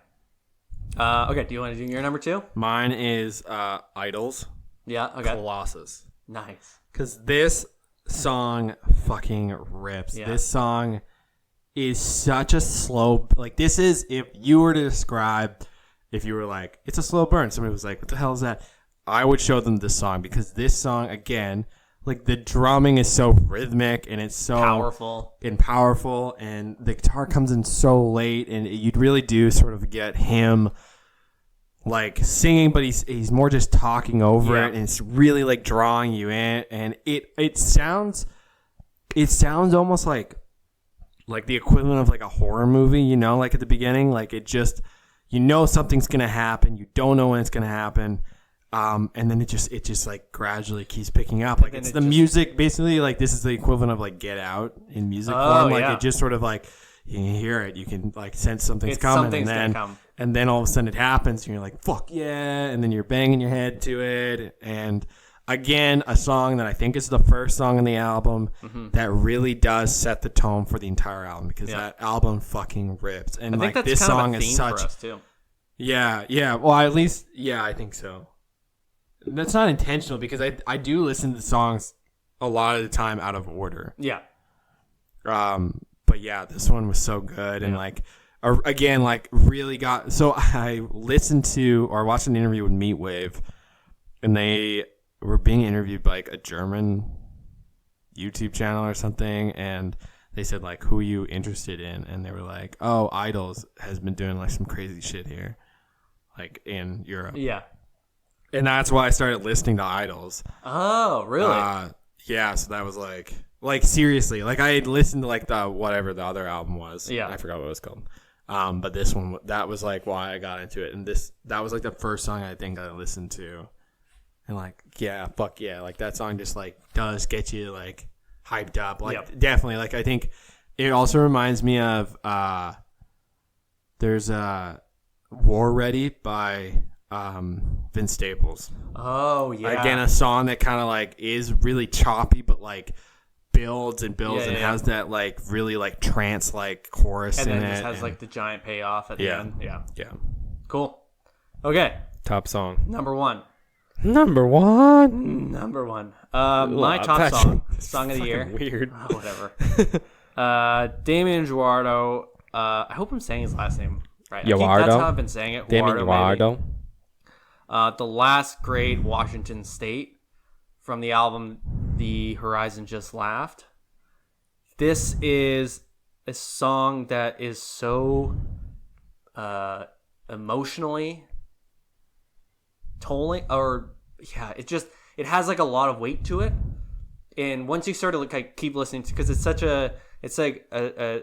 Okay, do you want to do your number 2? Mine is Idols. Yeah, okay. Colossus. Nice. Because this song fucking rips. Yeah. This song is such a slow, like this is, if you were to describe, if you were like, it's a slow burn, somebody was like, what the hell is that? I would show them this song, because this song, again, like the drumming is so rhythmic and it's so powerful, and the guitar comes in so late, and you'd really do sort of get him like singing, but he's more just talking over it, and it's really like drawing you in, and it sounds almost like the equivalent of like a horror movie, you know, like at the beginning, like it just, you know, something's gonna happen, you don't know when it's gonna happen, and then it just like gradually keeps picking up, like it's the music basically, like this is the equivalent of like Get Out in music form, like it just sort of like, you can hear it, you can like sense something's coming, and then all of a sudden it happens, and you're like, fuck yeah, and then you're banging your head to it. And again, a song that I think is the first song on the album that really does set the tone for the entire album, because that album fucking rips. And I think like that's this kind song of a theme is such, for us too. yeah, well, at least, yeah, I think so. That's not intentional, because I do listen to songs a lot of the time out of order. Yeah. But yeah, this one was so good, and like, again, like really got. So I listened to or watched an interview with Meatwave, and they were being interviewed by like a German YouTube channel or something, and they said like, "Who are you interested in?" And they were like, "Oh, Idols has been doing like some crazy shit here, like in Europe." Yeah. And that's why I started listening to Idols. Oh, really? Yeah. So that was like seriously, like I had listened to like the whatever the other album was. Yeah. I forgot what it was called. But this one, that was like why I got into it, and that was like the first song I think I listened to, and like, yeah, fuck yeah, like that song just like does get you like hyped up, like definitely. Like I think it also reminds me of there's War Ready by Vince Staples. Oh yeah. Again, a song that kind of like is really choppy, but like builds and has that like really like trance like chorus and in then it, just has like the giant payoff at the end. Yeah. Cool. Okay. Top song. Number one. My top song of the year. Weird. Oh, whatever. Damien Guardo. I hope I'm saying his last name right. That's how I've been saying it. Damien Guardo. The Last Great Washington State, from the album The Horizon Just Laughed. This is a song that is so emotionally tolling, it has like a lot of weight to it. And once you start to like keep listening to, because it's like a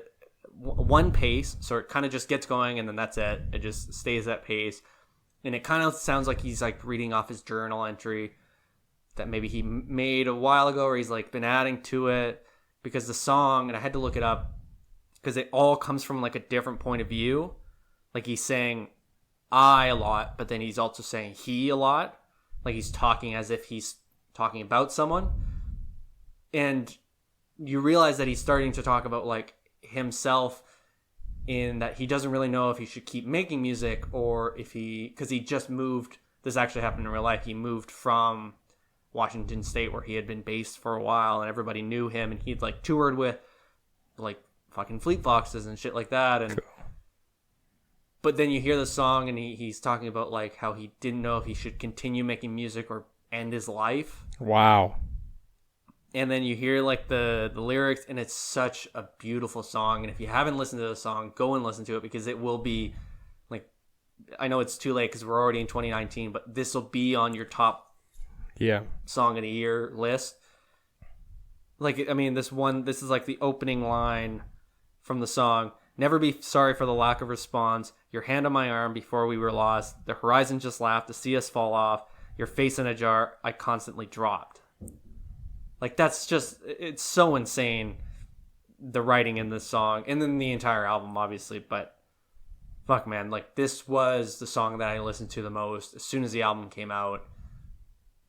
one pace, so it kind of just gets going, and then that's it. It just stays that pace. And it kind of sounds like he's like reading off his journal entry that maybe he made a while ago, or he's like been adding to it, because the song, and I had to look it up because it all comes from like a different point of view. Like he's saying I a lot, but then he's also saying he a lot. Like he's talking as if he's talking about someone. And you realize that he's starting to talk about like himself, in that he doesn't really know if he should keep making music, or if because he just moved. This actually happened in real life. He moved from Washington State, where he had been based for a while, and everybody knew him, and he'd like toured with like fucking Fleet Foxes and shit like that. And but then you hear the song, and he's talking about like how he didn't know if he should continue making music or end his life. Wow. And then you hear like the lyrics, and it's such a beautiful song. And if you haven't listened to the song, go and listen to it, because it will be like, I know it's too late because we're already in 2019, but this will be on your top song of the year list. Like, I mean, this is like the opening line from the song. Never be sorry for the lack of response. Your hand on my arm before we were lost. The horizon just laughed to see us fall off. Your face in a jar, I constantly dropped. Like, that's just, it's so insane, the writing in this song. And then the entire album, obviously. But, fuck, man. Like, this was the song that I listened to the most as soon as the album came out.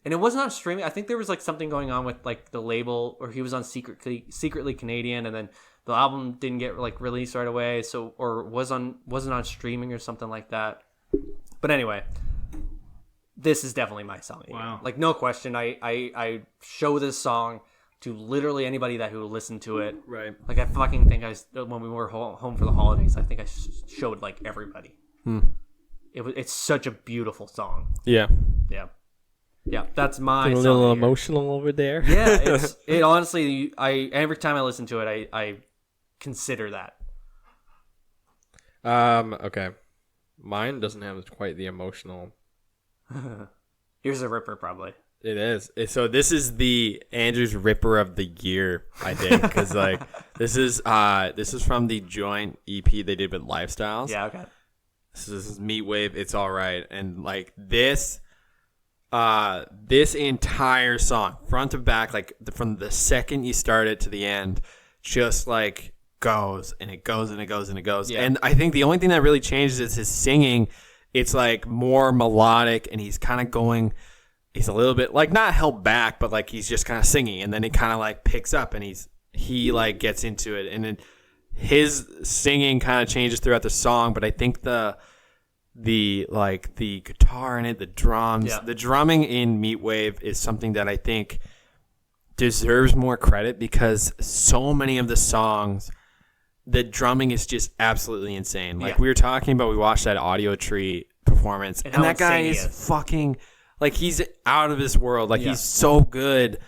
And it wasn't on streaming. I think there was, like, something going on with, like, the label, or he was on Secretly Canadian, and then the album didn't get, like, released right away, so, or wasn't on streaming or something like that. But anyway, this is definitely my song. Wow. Like, no question. I show this song to literally anybody that who listened to it. Right. Like, I fucking think when we were home for the holidays, I think I showed, like, everybody. It's such a beautiful song. Yeah. Yeah, that's my a song little of the year. emotional over there. Yeah, it honestly, every time I listen to it, I consider that. Okay. Mine doesn't have quite the emotional. Here's a ripper, probably. It is. So this is the Andrew's Ripper of the Year, I think, because like this is from the joint EP they did with Lifestyles. Yeah, okay. This is Meat Wave. It's all right, and like this entire song, front to back, like from the second you start it to the end, just like goes and it goes and it goes and it goes. Yeah. And I think the only thing that really changes is his singing. It's like more melodic, and he's kind of going. He's a little bit like not held back, but like he's just kind of singing, and then it kind of like picks up, and he like gets into it, and then his singing kind of changes throughout the song. But I think the guitar in it, the drums, the drumming in Meat Wave is something that I think deserves more credit, because so many of the songs, the drumming is just absolutely insane. Like we were talking about, we watched that Audio Tree performance, and that guy is fucking. Like, he's out of this world. Like, he's so good.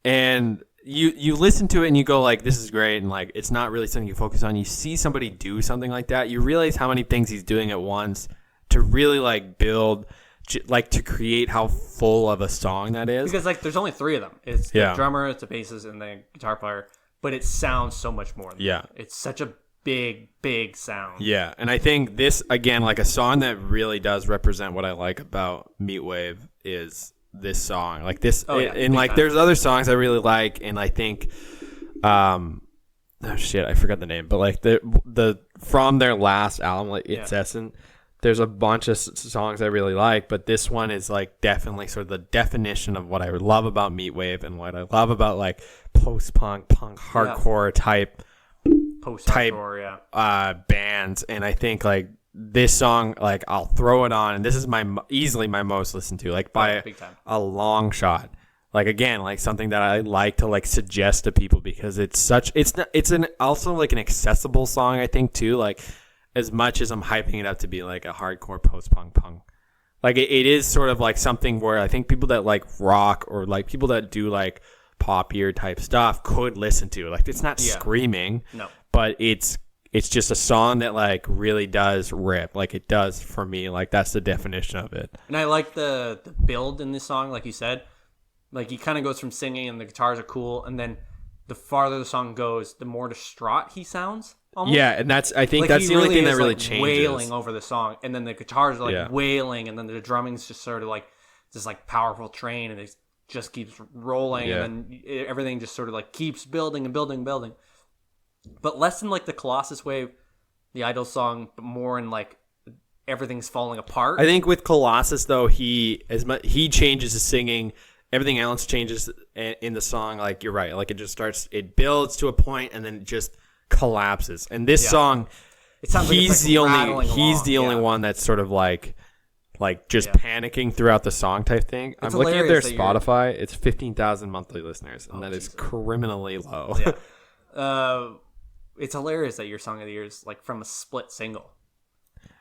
And you listen to it and you go, like, this is great. And, like, it's not really something you focus on. You see somebody do something like that. You realize how many things he's doing at once to really, like, build, like, to create how full of a song that is. Because, like, there's only three of them. It's the drummer, it's the bassist, and the guitar player. But it sounds so much more than that. It's such a big sound. Yeah, and I think this, again, like a song that really does represent what I like about Meat Wave is this song. Like this, and like there's other songs I really like, and I think, oh shit, I forgot the name, but like the from their last album, like Incessant, there's a bunch of songs I really like, but this one is like definitely sort of the definition of what I love about Meat Wave and what I love about like post-punk, punk, hardcore type bands. And I think like this song, like I'll throw it on, and this is easily my most listened to, like by a long shot. Like again, like something that I like to like suggest to people, because it's also like an accessible song, I think too. Like as much as I'm hyping it up to be like a hardcore post-punk, like it is sort of like something where I think people that like rock or like people that do like poppier type stuff could listen to. Like it's not screaming, but it's just a song that like really does rip. Like it does for me. Like that's the definition of it. And I like the build in this song, like you said. Like he kind of goes from singing and the guitars are cool, and then the farther the song goes, the more distraught he sounds. Almost. Yeah, and I think like that's the only thing that really changes. Wailing over the song, and then the guitars are like wailing, and then the drumming's just sort of like this like powerful train, and it just keeps rolling, and then everything just sort of like keeps building and building and building. But less in like the Colossus Wave, the Idol song, but more in like everything's falling apart. I think with Colossus though, he changes his singing. Everything else changes in the song. Like you're right. Like it builds to a point and then it just collapses. And this song, it sounds like he's the only one that's sort of like just panicking throughout the song type thing. I'm looking at their Spotify. It's 15,000 monthly listeners, and that is criminally low. It's hilarious that your song of the year is like from a split single.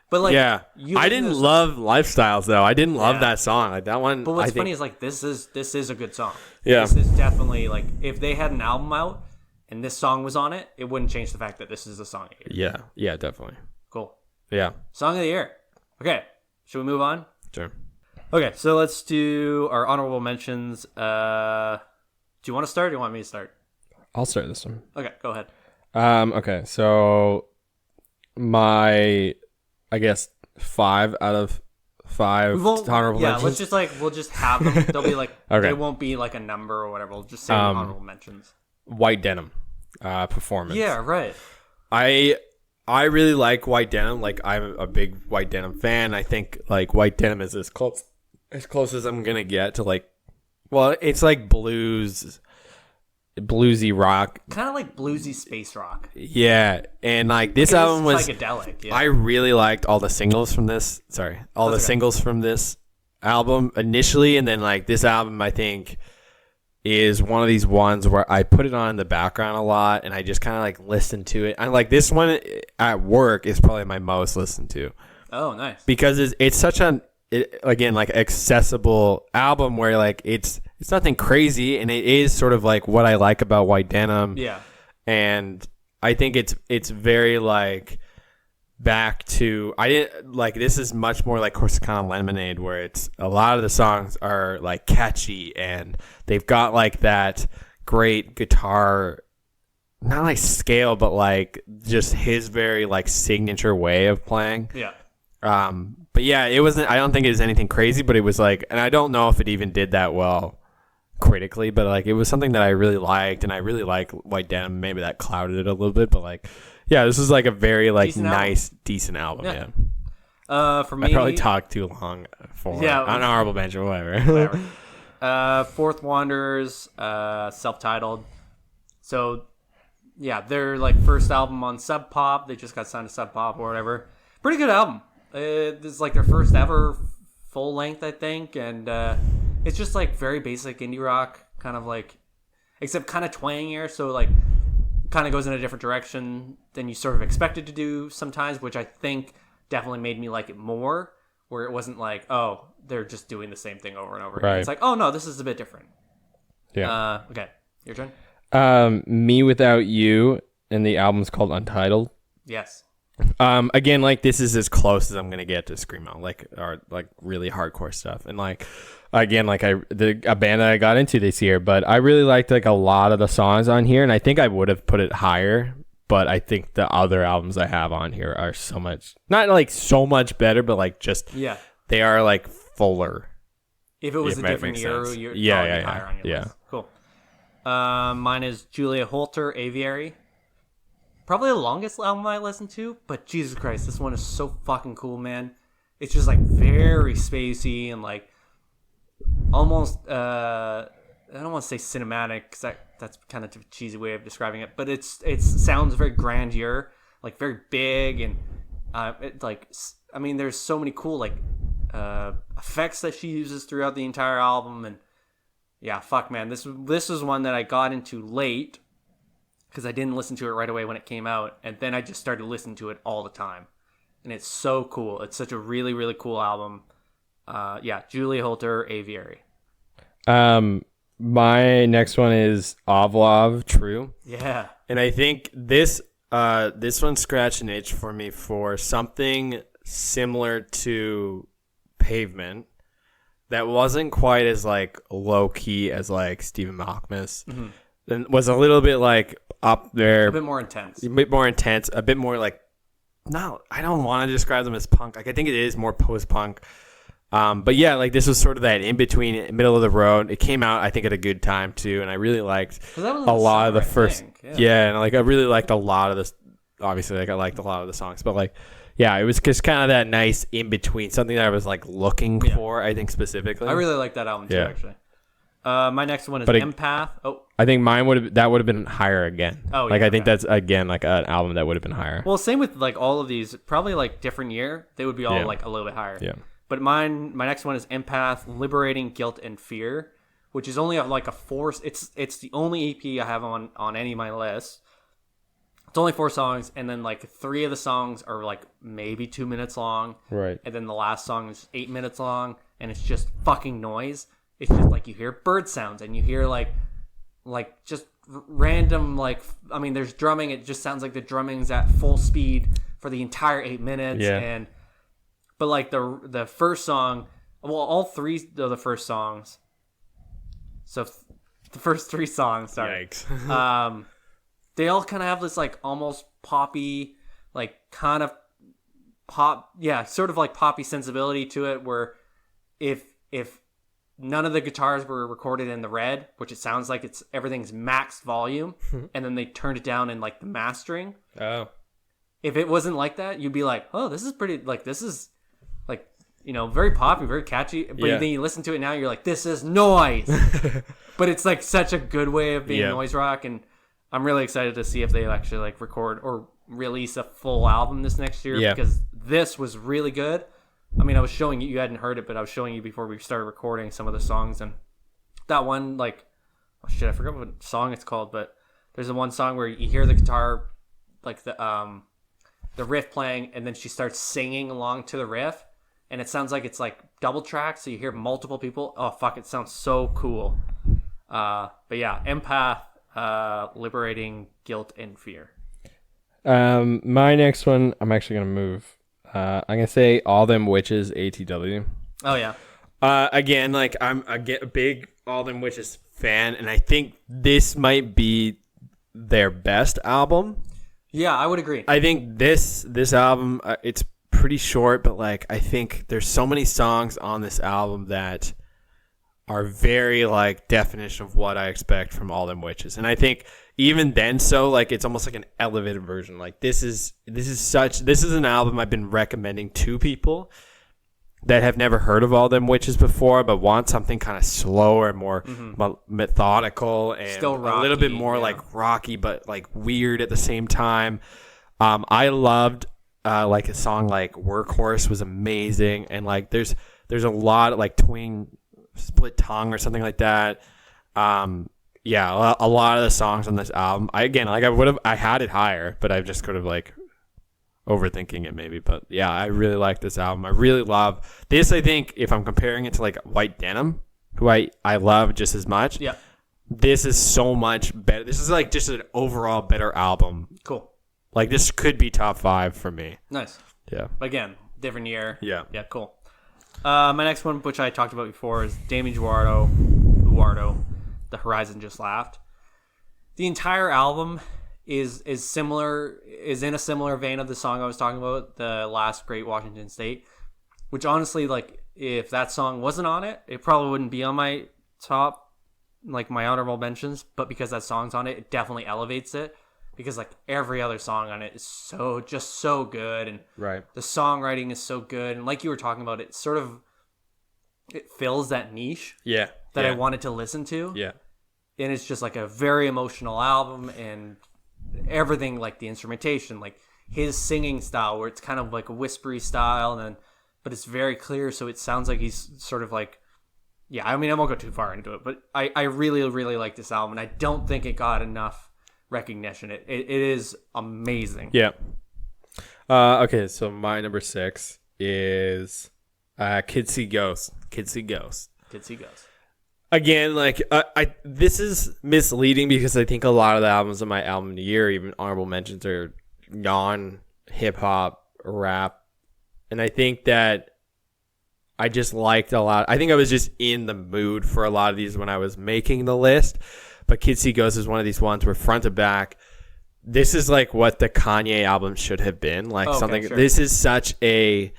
But like, I didn't love Lifestyles though. I didn't love that song. Like that one. But what's funny is like this is a good song. Yeah, this is definitely like if they had an album out and this song was on it, it wouldn't change the fact that this is the song of the year. Yeah, definitely. Cool. Yeah, song of the year. Okay, should we move on? Sure. Okay, so let's do our honorable mentions. Do you want to start? Or do you want me to start? I'll start this one. Okay, go ahead. Okay, so my, I guess, 5 out of 5 honorable mentions. Let's just we'll just have them. They'll be like Okay. They won't be like a number or whatever. We'll just say honorable mentions. White Denim performance. Yeah, right. I really like White Denim. Like, I'm a big White Denim fan. I think like White Denim is as close as I'm gonna get to like, well, it's like bluesy rock, Kind of like bluesy space rock. yeah. And like this album was psychedelic. Yeah. I really liked all the singles from this. Singles from this album initially, and then like this album, I think, is one of these ones where I put it on in the background a lot, and I just kind of like listen to it. And like this one at work is probably my most listened to. Oh, nice. Because it's such again, like accessible album where like it's nothing crazy, and it is sort of like what I like about White Denim. Yeah. And I think it's very like back to, I didn't like, this is much more like Corsicana Lemonade, where it's a lot of the songs are like catchy and they've got like that great guitar, not like scale, but like just his very like signature way of playing. Yeah. But yeah, it wasn't, I don't think it was anything crazy, but it was like, and I don't know if it even did that well critically, but like it was something that I really liked, and I really like White Denim. Maybe that clouded it a little bit, but like, yeah, this was like a very like decent album. Yeah. For me, I probably talked too long for an honorable mention, whatever. Fourth Wanderers, self-titled. So, yeah, their like first album on Sub Pop. They just got signed to Sub Pop or whatever. Pretty good album. This is like their first ever full length, I think, and it's just like very basic indie rock, kind of like, except kind of twangier. So like, kind of goes in a different direction than you sort of expected to do sometimes, which I think definitely made me like it more, where it wasn't like, oh, they're just doing the same thing over and over again. Right. It's like, oh no, this is a bit different. Yeah. Okay, your turn. Me Without You, and the album's called Untitled. Yes. Again, like this is as close as I'm gonna get to screamo, like, or like really hardcore stuff, and like, again, like a band that I got into this year, but I really liked like a lot of the songs on here, and I think I would have put it higher, but I think the other albums I have on here are so much, not like so much better, but like just, Yeah. they are like fuller. If it was If a that different makes year, sense. you're Yeah, probably yeah, higher on your yeah. list. Cool. Mine is Julia Holter, Aviary. Probably the longest album I listened to, but Jesus Christ, this one is so fucking cool, man. It's just like very spacey and like almost I don't want to say cinematic, because that's kind of a cheesy way of describing it, but it sounds very grandeur, like very big, and it like, I mean, there's so many cool like effects that she uses throughout the entire album, and yeah, fuck, man, this was one that I got into late, because I didn't listen to it right away when it came out, and then I just started listening to it all the time, and it's so cool. It's such a really, really cool album. Yeah, Julia Holter, Aviary. My next one is Ovlov, True. Yeah. And I think this one scratched an itch for me for something similar to Pavement that wasn't quite as like low key as like Stephen Malkmus. Mm-hmm. Then was a little bit like up there, A bit more intense, a bit more like, no, I don't want to describe them as punk. Like, I think it is more post-punk. But yeah, like this was sort of that in between, middle of the road. It came out, I think, at a good time too, and I really liked a lot of the first. Yeah, and like I really liked a lot of this. Obviously, like I liked a lot of the songs, but like, yeah, it was just kind of that nice in between, something that I was like looking for. I think specifically, I really like that album too, actually. My next one is But Empath. I think mine would have been higher again. Oh, like yeah, I think that's again like an album that would have been higher. Well, same with like all of these. Probably like different year, they would be all like a little bit higher. Yeah. But my next one is Empath, Liberating Guilt and Fear, which is only like a 4. It's the only EP I have on any of my lists. It's only 4 songs, and then like 3 of the songs are like maybe 2 minutes long. Right. And then the last song is 8 minutes long, and it's just fucking noise. It's just like you hear bird sounds, and you hear like just random, like, I mean, there's drumming. It just sounds like the drumming's at full speed for the entire 8 minutes. Yeah. But like the first song, well, all 3 of the first songs. So the first 3 songs, sorry. Yikes. They all kind of have this like almost poppy, like kind of pop, sort of like poppy sensibility to it, where if none of the guitars were recorded in the red, which it sounds like everything's max volume, and then they turned it down in like the mastering. Oh. If it wasn't like that, you'd be like, oh, this is pretty, like, this is like, very poppy, very catchy. But then you listen to it now, you're like, this is noise. But it's like such a good way of being noise rock, and I'm really excited to see if they actually like record or release a full album this next year, because this was really good. I mean, I was showing you hadn't heard it, but I was showing you before we started recording some of the songs, and that one, like, oh shit, I forgot what song it's called, but there's the one song where you hear the guitar, like the riff playing, and then she starts singing along to the riff, and it sounds like it's like double track, so you hear multiple people. Oh fuck, it sounds so cool. But yeah, Empath, Liberating Guilt and Fear. My next one, I'm actually gonna move. I'm gonna say All Them Witches, ATW. Oh yeah. Again, like I'm a big All Them Witches fan, and I think this might be their best album. Yeah, I would agree. I think this album, it's pretty short, but like I think there's so many songs on this album that are very like definition of what I expect from All Them Witches, and I think even then, so like it's almost like an elevated version. Like this is an album I've been recommending to people that have never heard of All Them Witches before, but want something kind of slower, more methodical, and still rocky, a little bit more like rocky, but like weird at the same time. I loved like a song like Workhorse was amazing, and like there's a lot of like Split Tongue or something like that. Yeah, a lot of the songs on this album, I had it higher, but I've just kind of like overthinking it maybe. But yeah, I really like this album. I really love this. I think if I'm comparing it to like White Denim, who I love just as much, this is so much better. This is like just an overall better album. Cool. Like this could be top 5 for me. Nice. Yeah. Again, different year. Yeah. Yeah, cool. My next one, which I talked about before, is Demi Guardo, The Horizon Just Laughed. The entire album is in a similar vein of the song I was talking about, The Last Great Washington State, which honestly, like, if that song wasn't on it, it probably wouldn't be on my top, like my honorable mentions, but because that song's on it, it definitely elevates it, because like every other song on it is so good, and the songwriting is so good, and like you were talking about, it fills that niche that I wanted to listen to. Yeah. And it's just like a very emotional album, and everything, like the instrumentation, like his singing style, where it's kind of like a whispery style, but it's very clear, so it sounds like he's sort of like, I mean, I won't go too far into it, but I really, really like this album, and I don't think it got enough recognition. It is amazing. Yeah. Okay, so my number 6 is Kids See Ghosts. Kids See Ghosts. Kids See Ghosts. Again, like this is misleading because I think a lot of the albums in my album of the year, even honorable mentions, are non-hip hop rap, and I think that I just liked a lot. I think I was just in the mood for a lot of these when I was making the list. But Kids See Ghosts is one of these ones where front to back, this is like what the Kanye album should have been. Like Sure. This is such a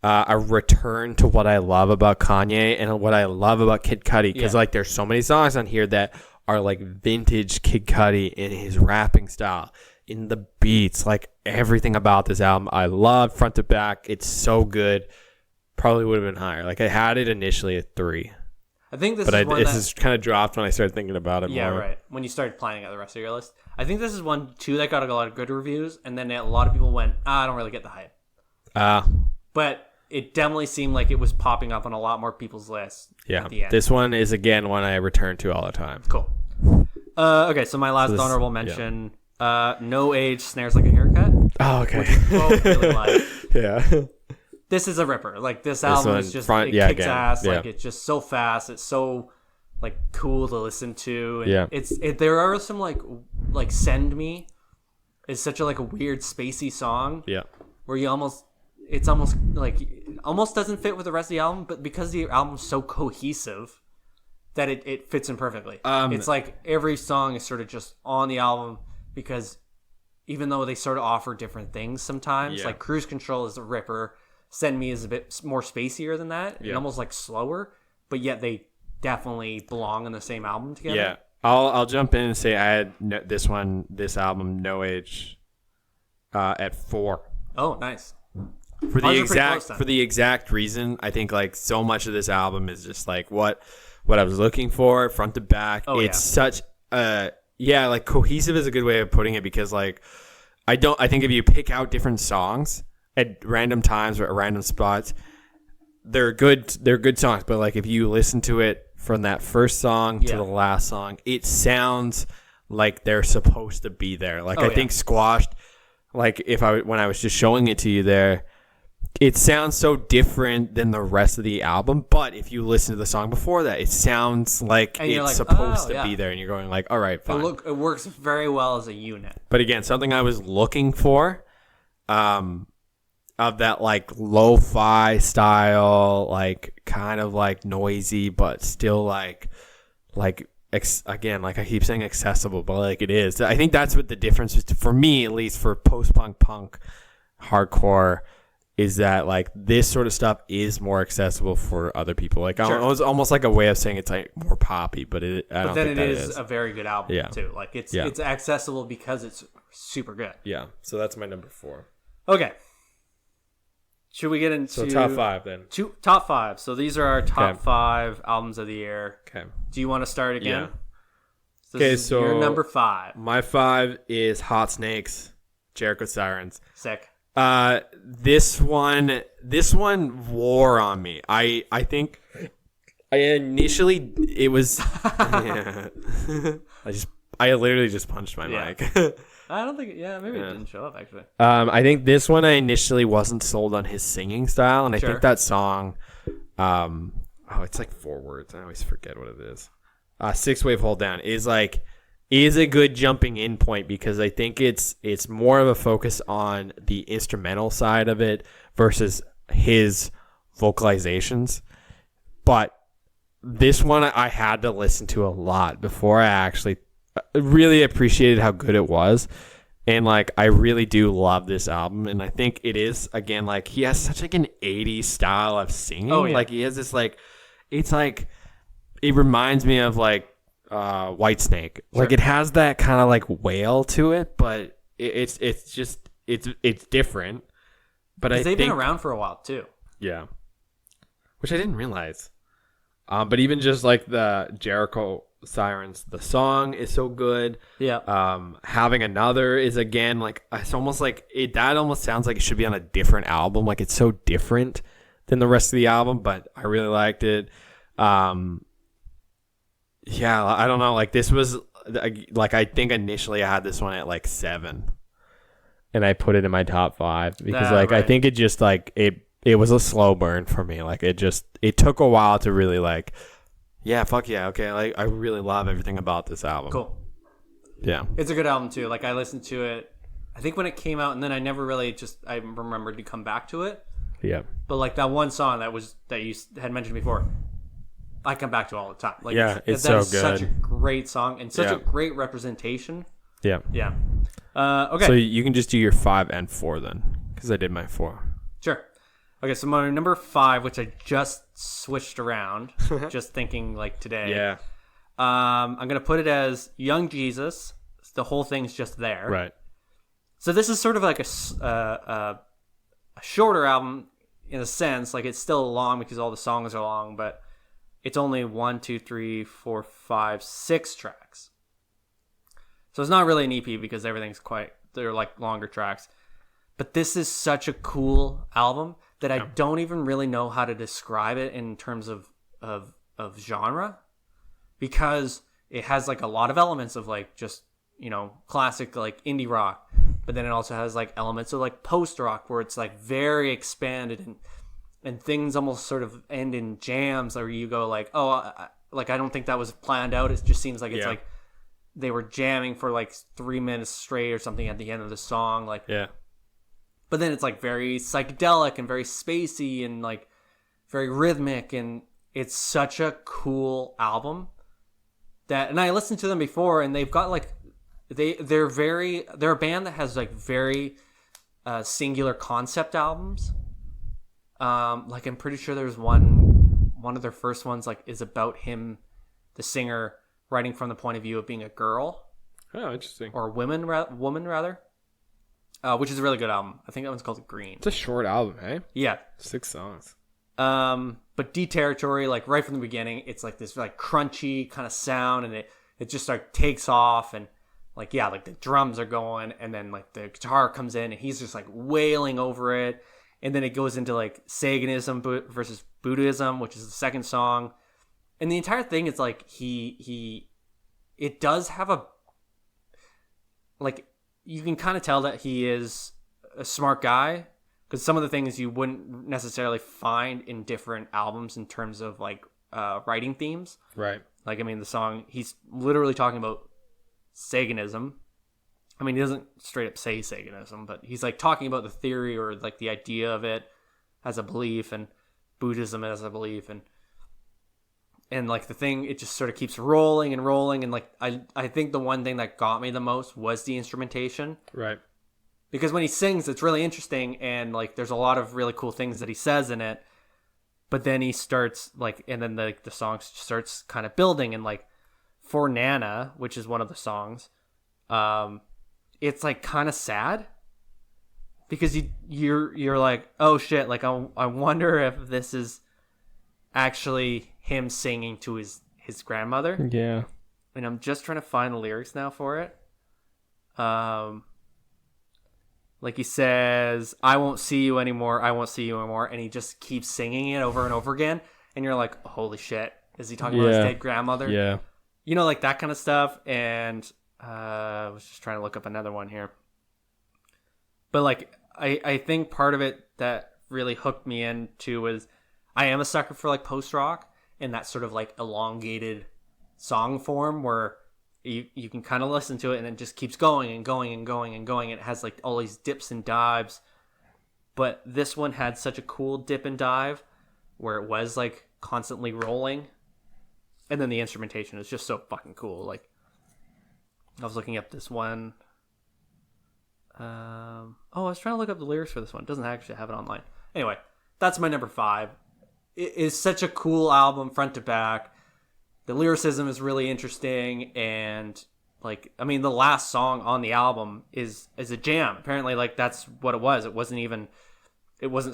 return to what I love about Kanye and what I love about Kid Cudi, because like there's so many songs on here that are like vintage Kid Cudi in his rapping style, in the beats, like everything about this album I love front to back. It's so good. Probably would have been higher. Like I had it initially at 3. I think this is kind of dropped when I started thinking about it more. Yeah, right. When you started planning out the rest of your list. I think this is one too that got a lot of good reviews, and then a lot of people went, I don't really get the hype. But it definitely seemed like it was popping up on a lot more people's lists. Yeah. At the end. This one is again one I return to all the time. Cool. Okay, so my last honorable mention, No Age Snares Like a Haircut. Oh, okay. Which we both really like. Yeah. This is a ripper. Like this album is just kicks ass. Like it's just so fast. It's so like cool to listen to. And there are some like Send Me is such a like a weird spacey song. Yeah. Where you almost doesn't fit with the rest of the album, but because the album's so cohesive that it fits in perfectly. It's like every song is sort of just on the album because even though they sort of offer different things sometimes. Yeah. Like Cruise Control is a ripper. Send Me is a bit more spacier than that and almost like slower, but yet they definitely belong on the same album together. Yeah. I'll jump in and say I had this album, No Age, at 4. Oh, nice. For Ours are pretty close then. the exact reason, I think like so much of this album is just like what I was looking for, front to back. Oh, it's such like cohesive is a good way of putting it, because like I think if you pick out different songs at random times or at random spots, they're good songs, but like if you listen to it from that first song to the last song, it sounds like they're supposed to be there. Like I think Squashed, like when I was just showing it to you there, it sounds so different than the rest of the album, but if you listen to the song before that, it sounds like it's supposed to be there, and you're going like, all right, fine. It works very well as a unit. But again, something I was looking for, of that like lo-fi style, like kind of like noisy, but still again, like I keep saying accessible, but like it is. I think that's what the difference is, for me at least, for punk, hardcore, is that like this sort of stuff is more accessible for other people. Like Sure. it was almost like a way of saying it's like more poppy, but I don't think that is a very good album too. Like it's accessible because it's super good. Yeah. So that's my number 4. Okay. Should we get into top 5 then? Top 5. So these are our top 5 albums of the year. Okay. Do you want to start again? Yeah. So your number 5. My 5 is Hot Snakes, Jericho Sirens. Sick. This one wore on me. I think I initially it was yeah. I literally just punched my mic. I don't think maybe it didn't show up actually. I think this one I initially wasn't sold on his singing style, and I Sure. think that song it's like 4 words. I always forget what it is. 6 Wave Hold Down is a good jumping in point, because I think it's more of a focus on the instrumental side of it versus his vocalizations. But this one I had to listen to a lot before I actually really appreciated how good it was. And like I really do love this album, and I think it is, again, like he has such like an 80s style of singing. Oh, yeah. Like he has this like, it's like, it reminds me of like White Snake. Sure. Like it has that kind of like wail to it, but it's different. But Because they've been around for a while too. Yeah, which I didn't realize. But even just like the Jericho Sirens, the song is so good. Yeah. Having Another is, again, like it's almost like it. That almost sounds like it should be on a different album. Like it's so different than the rest of the album, but I really liked it. Yeah, I don't know. Like this was like I think initially I had this one at like 7, and I put it in my top 5 because I think it just like it was a slow burn for me. Like it took a while to really like, yeah, fuck yeah, okay. Like I really love everything about this album. Cool. Yeah, it's a good album too. Like I listened to it, I think when it came out, and then I never really I remembered to come back to it. Yeah. But like that one song that you had mentioned before, I come back to all the time. Like it's that so is good. Such a great song and such a great representation. Yeah. Yeah. Okay. So you can just do your 5 and 4 then, because I did my 4. Sure. Okay, so my number 5, which I just switched around, just thinking like today. Yeah. I'm gonna put it as Young Jesus. The whole thing's just there. Right. So this is sort of like a shorter album in a sense. Like it's still long because all the songs are long, but it's only 1, 2, 3, 4, 5, 6 tracks. So it's not really an EP because they're like longer tracks. But this is such a cool album that I don't even really know how to describe it in terms of genre, because it has like a lot of elements of like just, classic like indie rock, but then it also has like elements of like post rock where it's like very expanded and things almost sort of end in jams where you go like, I don't think that was planned out. It just seems like it's like they were jamming for like 3 minutes straight or something at the end of the song. Like, yeah. But then it's like very psychedelic and very spacey and like very rhythmic, and it's such a cool album and I listened to them before, and they've got like they're a band that has like very singular concept albums. Like I'm pretty sure there's one of their first ones like is about him, the singer, writing from the point of view of being a girl. Oh, interesting. Or woman rather. Which is a really good album. I think that one's called Green. It's a short album, hey? Yeah. 6 songs. But D Territory, like right from the beginning, it's like this like crunchy kind of sound, and it just like takes off, and like yeah, like the drums are going, and then like the guitar comes in, and he's just like wailing over it, and then it goes into like Satanism versus Buddhism, which is the second song, and the entire thing is like it does have a like you can kind of tell that he is a smart guy. Because some of the things you wouldn't necessarily find in different albums in terms of like writing themes. Right. Like, I mean, the song, he's literally talking about Satanism. I mean, he doesn't straight up say Satanism, but he's like talking about the theory or like the idea of it as a belief, and Buddhism as a belief. And like the thing, it just sort of keeps rolling and rolling. And like, I think the one thing that got me the most was the instrumentation. Right. Because when he sings, it's really interesting, and like there's a lot of really cool things that he says in it. But then he starts like, and then the song starts kind of building, and like for Nana, which is one of the songs, it's like kind of sad because you're like, oh shit, like I wonder if this is actually him singing to his grandmother. Yeah. And I'm just trying to find the lyrics now for it. Like he says, I won't see you anymore. I won't see you anymore. And he just keeps singing it over and over again. And you're like, holy shit. Is he talking about his dead grandmother? Yeah. You know, like that kind of stuff. And I was just trying to look up another one here. But like, I think part of it that really hooked me into was I am a sucker for like post-rock and that sort of like elongated song form where you can kind of listen to it and it just keeps going and going and going and going. It has like all these dips and dives, but this one had such a cool dip and dive where it was like constantly rolling, and then the instrumentation is just so fucking cool. Like I was looking up this one. I was trying to look up the lyrics for this one. It doesn't actually have it online. Anyway, that's my number 5. It is such a cool album front to back. The lyricism is really interesting, and like I mean the last song on the album is a jam. Apparently like that's what it was. It wasn't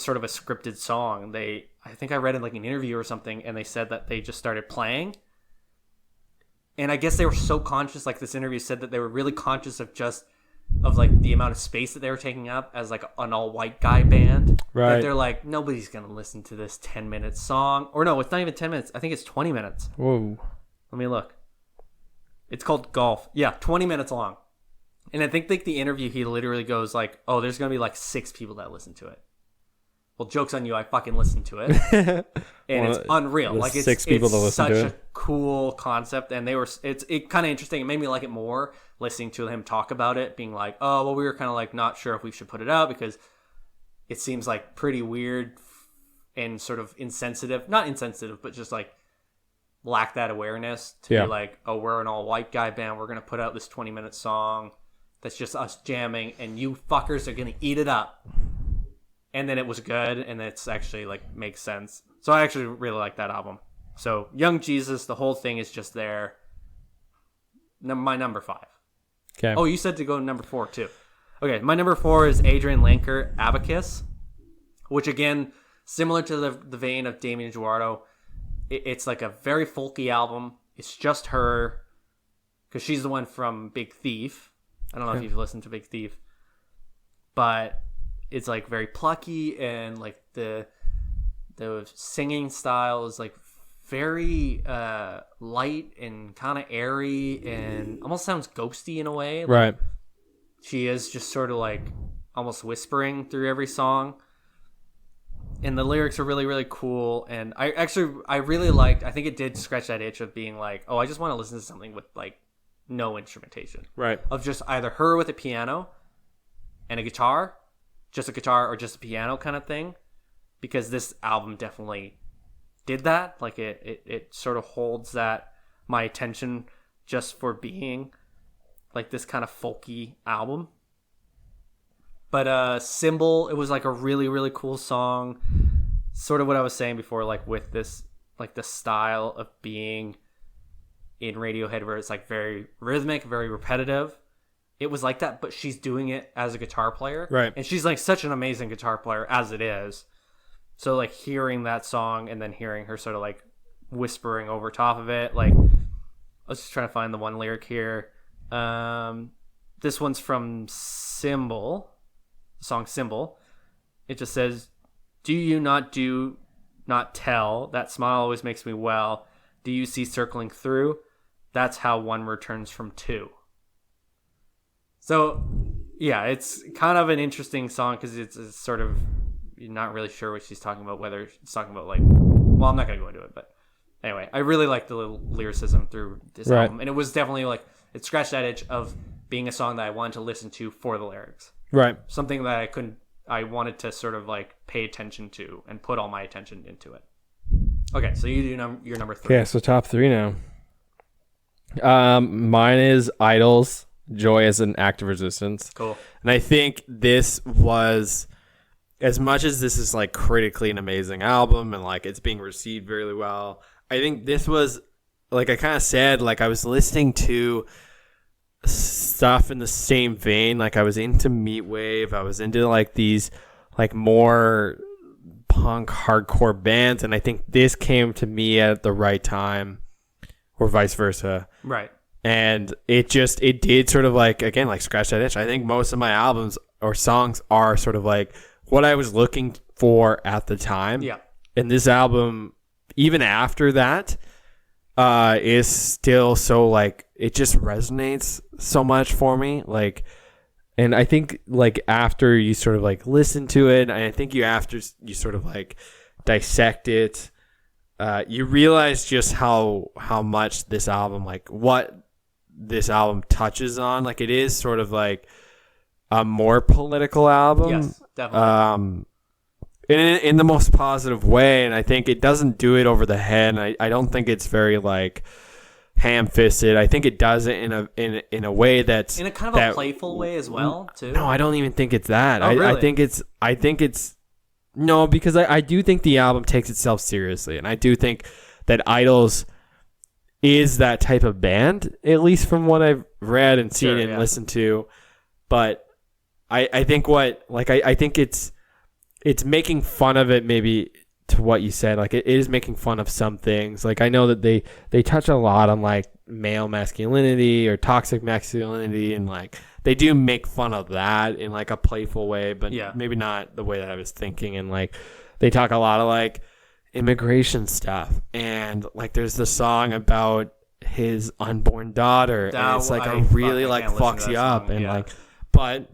sort of a scripted song. I think I read in like an interview or something, and they said that they just started playing. And I guess they were so conscious, like this interview said that they were really conscious of like the amount of space that they were taking up as like an all white guy band. Right. That they're like, nobody's gonna listen to this 10-minute song. Or no, it's not even 10 minutes. I think it's 20 minutes. Whoa. Let me look. It's called Golf. Yeah, 20 minutes long. And I think like the interview, he literally goes like, oh, there's gonna be like 6 people that listen to it. Well, joke's on you, I fucking listened to it. And it's unreal. Like it's 6 people that listen to it. Such a cool concept, and it's kind of interesting. It made me like it more listening to him talk about it, being like, oh, well, we were kind of like not sure if we should put it out because it seems like pretty weird and sort of insensitive. Not insensitive, but just like lack that awareness to be like, oh, we're an all white guy band. We're going to put out this 20-minute song that's just us jamming, and you fuckers are going to eat it up. And then it was good, and it's actually like makes sense. So I actually really like that album. So Young Jesus, the whole thing is just there. My number 5. Okay. Oh, you said to go number 4 too. Okay, my number 4 is Adrian Lenker, Abacus, which again, similar to the vein of Damien Eduardo, it's like a very folky album. It's just her, because she's the one from Big Thief. I don't know if you've listened to Big Thief, but it's like very plucky, and like the singing style is like very light and kind of airy and almost sounds ghosty in a way. Like, right. She is just sort of like almost whispering through every song. And the lyrics are really, really cool. And I really liked, I think it did scratch that itch of being like, oh, I just want to listen to something with like no instrumentation. Right. Of just either her with a piano and a guitar, just a guitar or just a piano kind of thing. Because this album definitely did that. Like it sort of holds that my attention just for being like this kind of folky album. But Symbol, it was like a really, really cool song. Sort of what I was saying before, like with this, like the style of being in Radiohead where it's like very rhythmic, very repetitive. It was like that, but she's doing it as a guitar player. Right. And she's like such an amazing guitar player as it is. So like hearing that song and then hearing her sort of like whispering over top of it, like I was just trying to find the one lyric here. This one's from Symbol, the song Symbol. It just says, do not tell, that smile always makes me well. Do you see circling through? That's how one returns from two. So, yeah, it's kind of an interesting song because it's sort of, you're not really sure what she's talking about, whether she's talking about like, well, I'm not going to go into it, but anyway, I really like the little lyricism through this album. And it was definitely like, it scratched that itch of being a song that I wanted to listen to for the lyrics. Right. Something that I wanted to sort of like pay attention to and put all my attention into it. Okay, so you do your number 3. Okay, so top 3 now. Mine is Idols, Joy as an Act of Resistance. Cool. And I think this was, as much as this is like critically an amazing album and like it's being received really well, I think this was, like I kind of said, like I was listening to stuff in the same vein. Like I was into Meatwave, I was into like these like more punk hardcore bands, and I think this came to me at the right time, or vice versa. Right. And it did sort of like, again, like scratch that itch. I think most of my albums or songs are sort of like what I was looking for at the time. Yeah. And this album, even after that, is still so like, it just resonates so much for me. Like, and I think like after you sort of like listen to it, and I think after you sort of like dissect it, you realize just how much this album, like what this album touches on. Like it is sort of like a more political album. Yes, definitely. In the most positive way, and I think it doesn't do it over the head. And I don't think it's very like ham-fisted. I think it does it in a way that's in a kind of a playful way as well, too. No, I don't even think it's that. Oh, really? I think it's no, because I do think the album takes itself seriously, and I do think that Idols is that type of band, at least from what I've read and seen and listened to. But I think I think it's making fun of it, maybe, to what you said. Like it is making fun of some things. Like I know that they touch a lot on like male masculinity or toxic masculinity, and like they do make fun of that in like a playful way, but maybe not the way that I was thinking. And like they talk a lot of like immigration stuff, and like there's the song about his unborn daughter, and it's like really like fucks you up, and like, but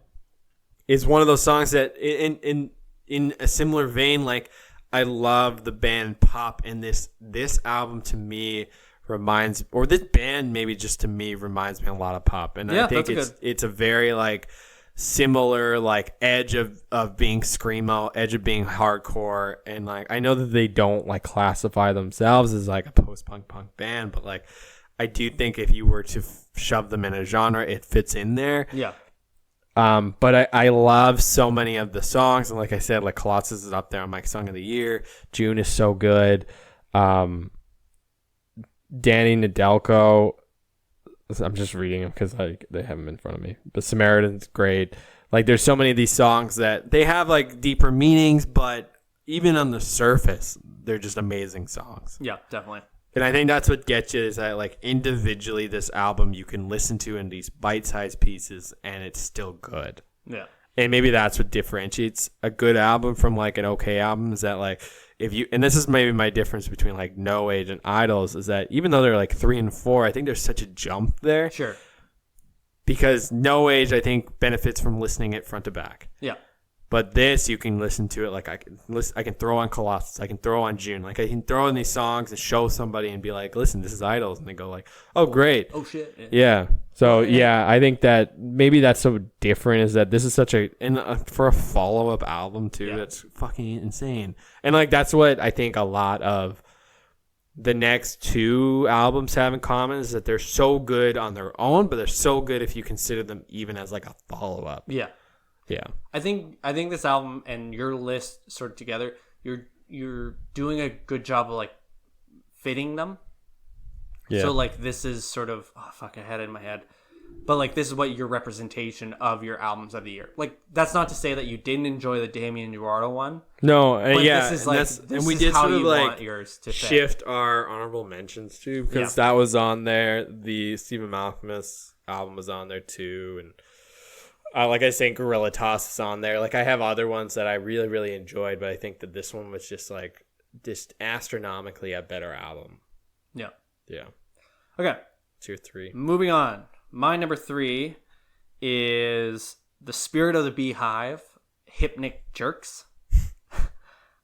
it's one of those songs that in a similar vein, like I love the band Pop, and this album to me reminds, or this band maybe just to me reminds me a lot of Pop, and I think it's a very like similar like edge of being screamo, edge of being hardcore, and like I know that they don't like classify themselves as like a post-punk band, but like I do think if you were to shove them in a genre, it fits in there. Yeah. But I love so many of the songs, and like I said, like Colossus is up there on my song of the year. June is so good. Danny Nedelko, I'm just reading them because they have them in front of me. But Samaritan's great. Like there's so many of these songs that they have like deeper meanings, but even on the surface, they're just amazing songs. Yeah, definitely. And I think that's what gets you, is that like individually this album you can listen to in these bite-sized pieces and it's still good. Yeah. And maybe that's what differentiates a good album from like an okay album, is that like if you, and this is maybe my difference between like No Age and Idols, is that even though they're like 3 and 4, I think there's such a jump there. Sure. Because No Age I think benefits from listening it front to back. Yeah. But this, you can listen to it like I can throw on Colossus, I can throw on June, like I can throw in these songs and show somebody and be like, listen, this is Idols, and they go like, oh great, oh shit, yeah. So yeah, I think that maybe that's so different, is that this is such for a follow up album too, that's fucking insane, and like that's what I think a lot of the next two albums have in common is that they're so good on their own, but they're so good if you consider them even as like a follow-up. Yeah. Yeah. I think this album and your list sort of together, you're doing a good job of like fitting them. Yeah. So like this is sort of I had it in my head. But like this is what your representation of your albums of the year. Like that's not to say that you didn't enjoy the Damien Eduardo one. No, But yeah, this is and, like and we did how sort of you like want yours to fit. shift our honorable mentions too, because that was on there. The Stephen Malcolmus album was on there too, and like I was saying, Gorilla Toss is on there. Like I have other ones that I really, really enjoyed, but I think that this one was just astronomically a better album. Yeah. Yeah. Okay. 2 or 3. Moving on. My number 3 is The Spirit of the Beehive, Hypnic Jerks.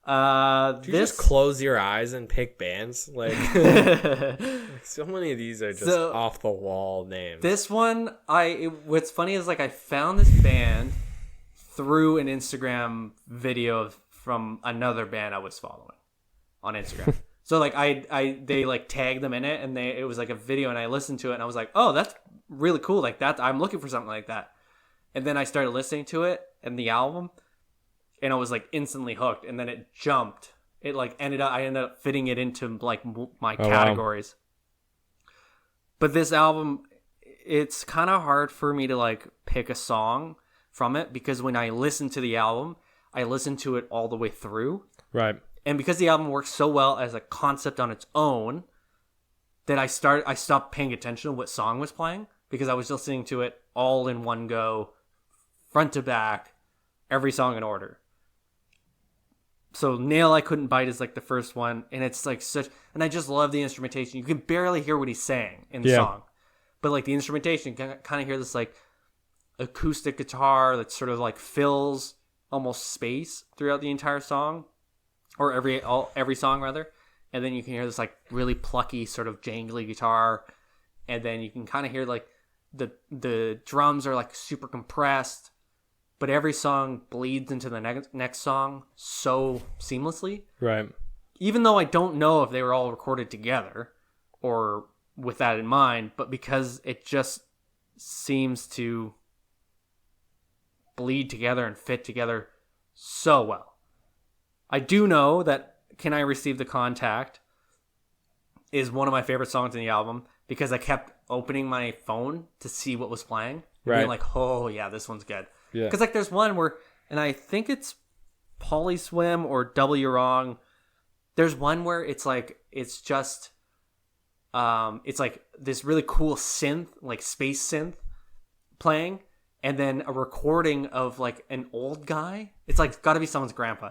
Do you just close your eyes and pick bands? Like so many of these are just off the wall names. This one, what's funny is like I found this band through an Instagram video from another band I was following on Instagram. So like they like tagged them in it, and it was like a video, and I listened to it, and I was like, oh, that's really cool. Like that, I'm looking for something like that. And then I started listening to it and the album, and I was like instantly hooked. And then it jumped. It like I ended up fitting it into like my categories. Wow. But this album, it's kind of hard for me to like pick a song from it, because when I listen to the album, I listen to it all the way through. Right. And because the album works so well as a concept on its own, that I stopped paying attention to what song was playing, because I was listening to it all in one go, front to back, every song in order. So Nail I Couldn't Bite is like the first one, and it's like and I just love the instrumentation. You can barely hear what he's saying in the song, but like the instrumentation, you can kind of hear this like acoustic guitar that sort of like fills almost space throughout the entire song. Or every song rather, and then you can hear this like really plucky sort of jangly guitar, and then you can kind of hear like the drums are like super compressed, but every song bleeds into the next song so seamlessly. Right. Even though I don't know if they were all recorded together or with that in mind, but because it just seems to bleed together and fit together so well. I do know that Can I Receive the Contact is one of my favorite songs in the album, because I kept opening my phone to see what was playing. And being like, oh, yeah, this one's good. Yeah. Because like there's one where, and I think it's Polyswim or Double You Wrong. There's one where it's like, it's just, it's like this really cool synth, like space synth playing. And then a recording of like an old guy. It's like got to be someone's grandpa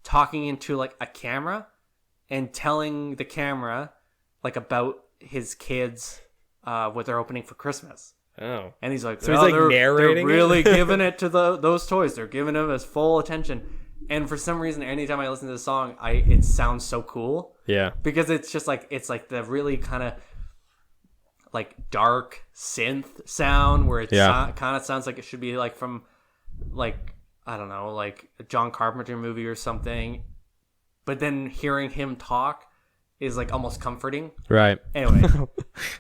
talking into like a camera and telling the camera like about his kids, what they're opening for Christmas. Oh, and he's like, so he's like narrating. They're really giving it to those toys. They're giving him his full attention. And for some reason, anytime I listen to the song, it sounds so cool. Yeah, because it's just like it's like the really kind of like dark synth sound where it kind of sounds like it should be like from like, I don't know, like a John Carpenter movie or something. But then hearing him talk is like almost comforting. Right. Anyway,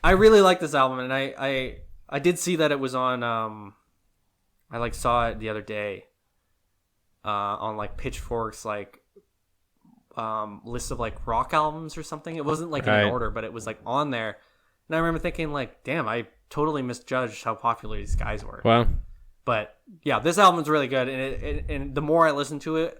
I really like this album, and I did see that it was on I like saw it the other day on like Pitchfork's like list of like rock albums or something. It wasn't like in an order, but it was like on there. And I remember thinking, like, damn, I totally misjudged how popular these guys were. Wow. But, yeah, this album's really good. And the more I listen to it,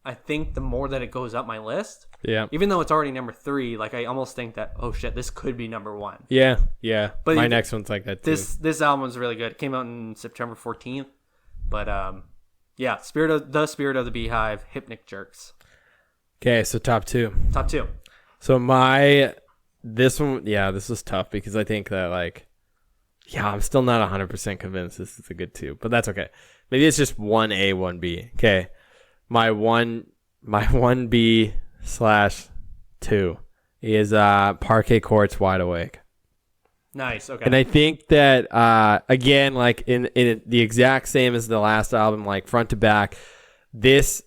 I think the more that it goes up my list. Yeah. Even though it's already number 3, like, I almost think that, oh, shit, this could be number 1. Yeah, yeah. But my next one's like that, too. This album's really good. It came out on September 14th. But, yeah, Spirit of the Beehive, Hypnic Jerks. Okay, so top 2. Top 2. So this one, this was tough, because I think that, like, I'm still not 100% convinced this is a good 2, but that's okay. Maybe it's just 1A, 1B. Okay. My 1B/2 is Parquet Court's Wide Awake. Nice, okay. And I think that, again, like, in the exact same as the last album, like, front to back, this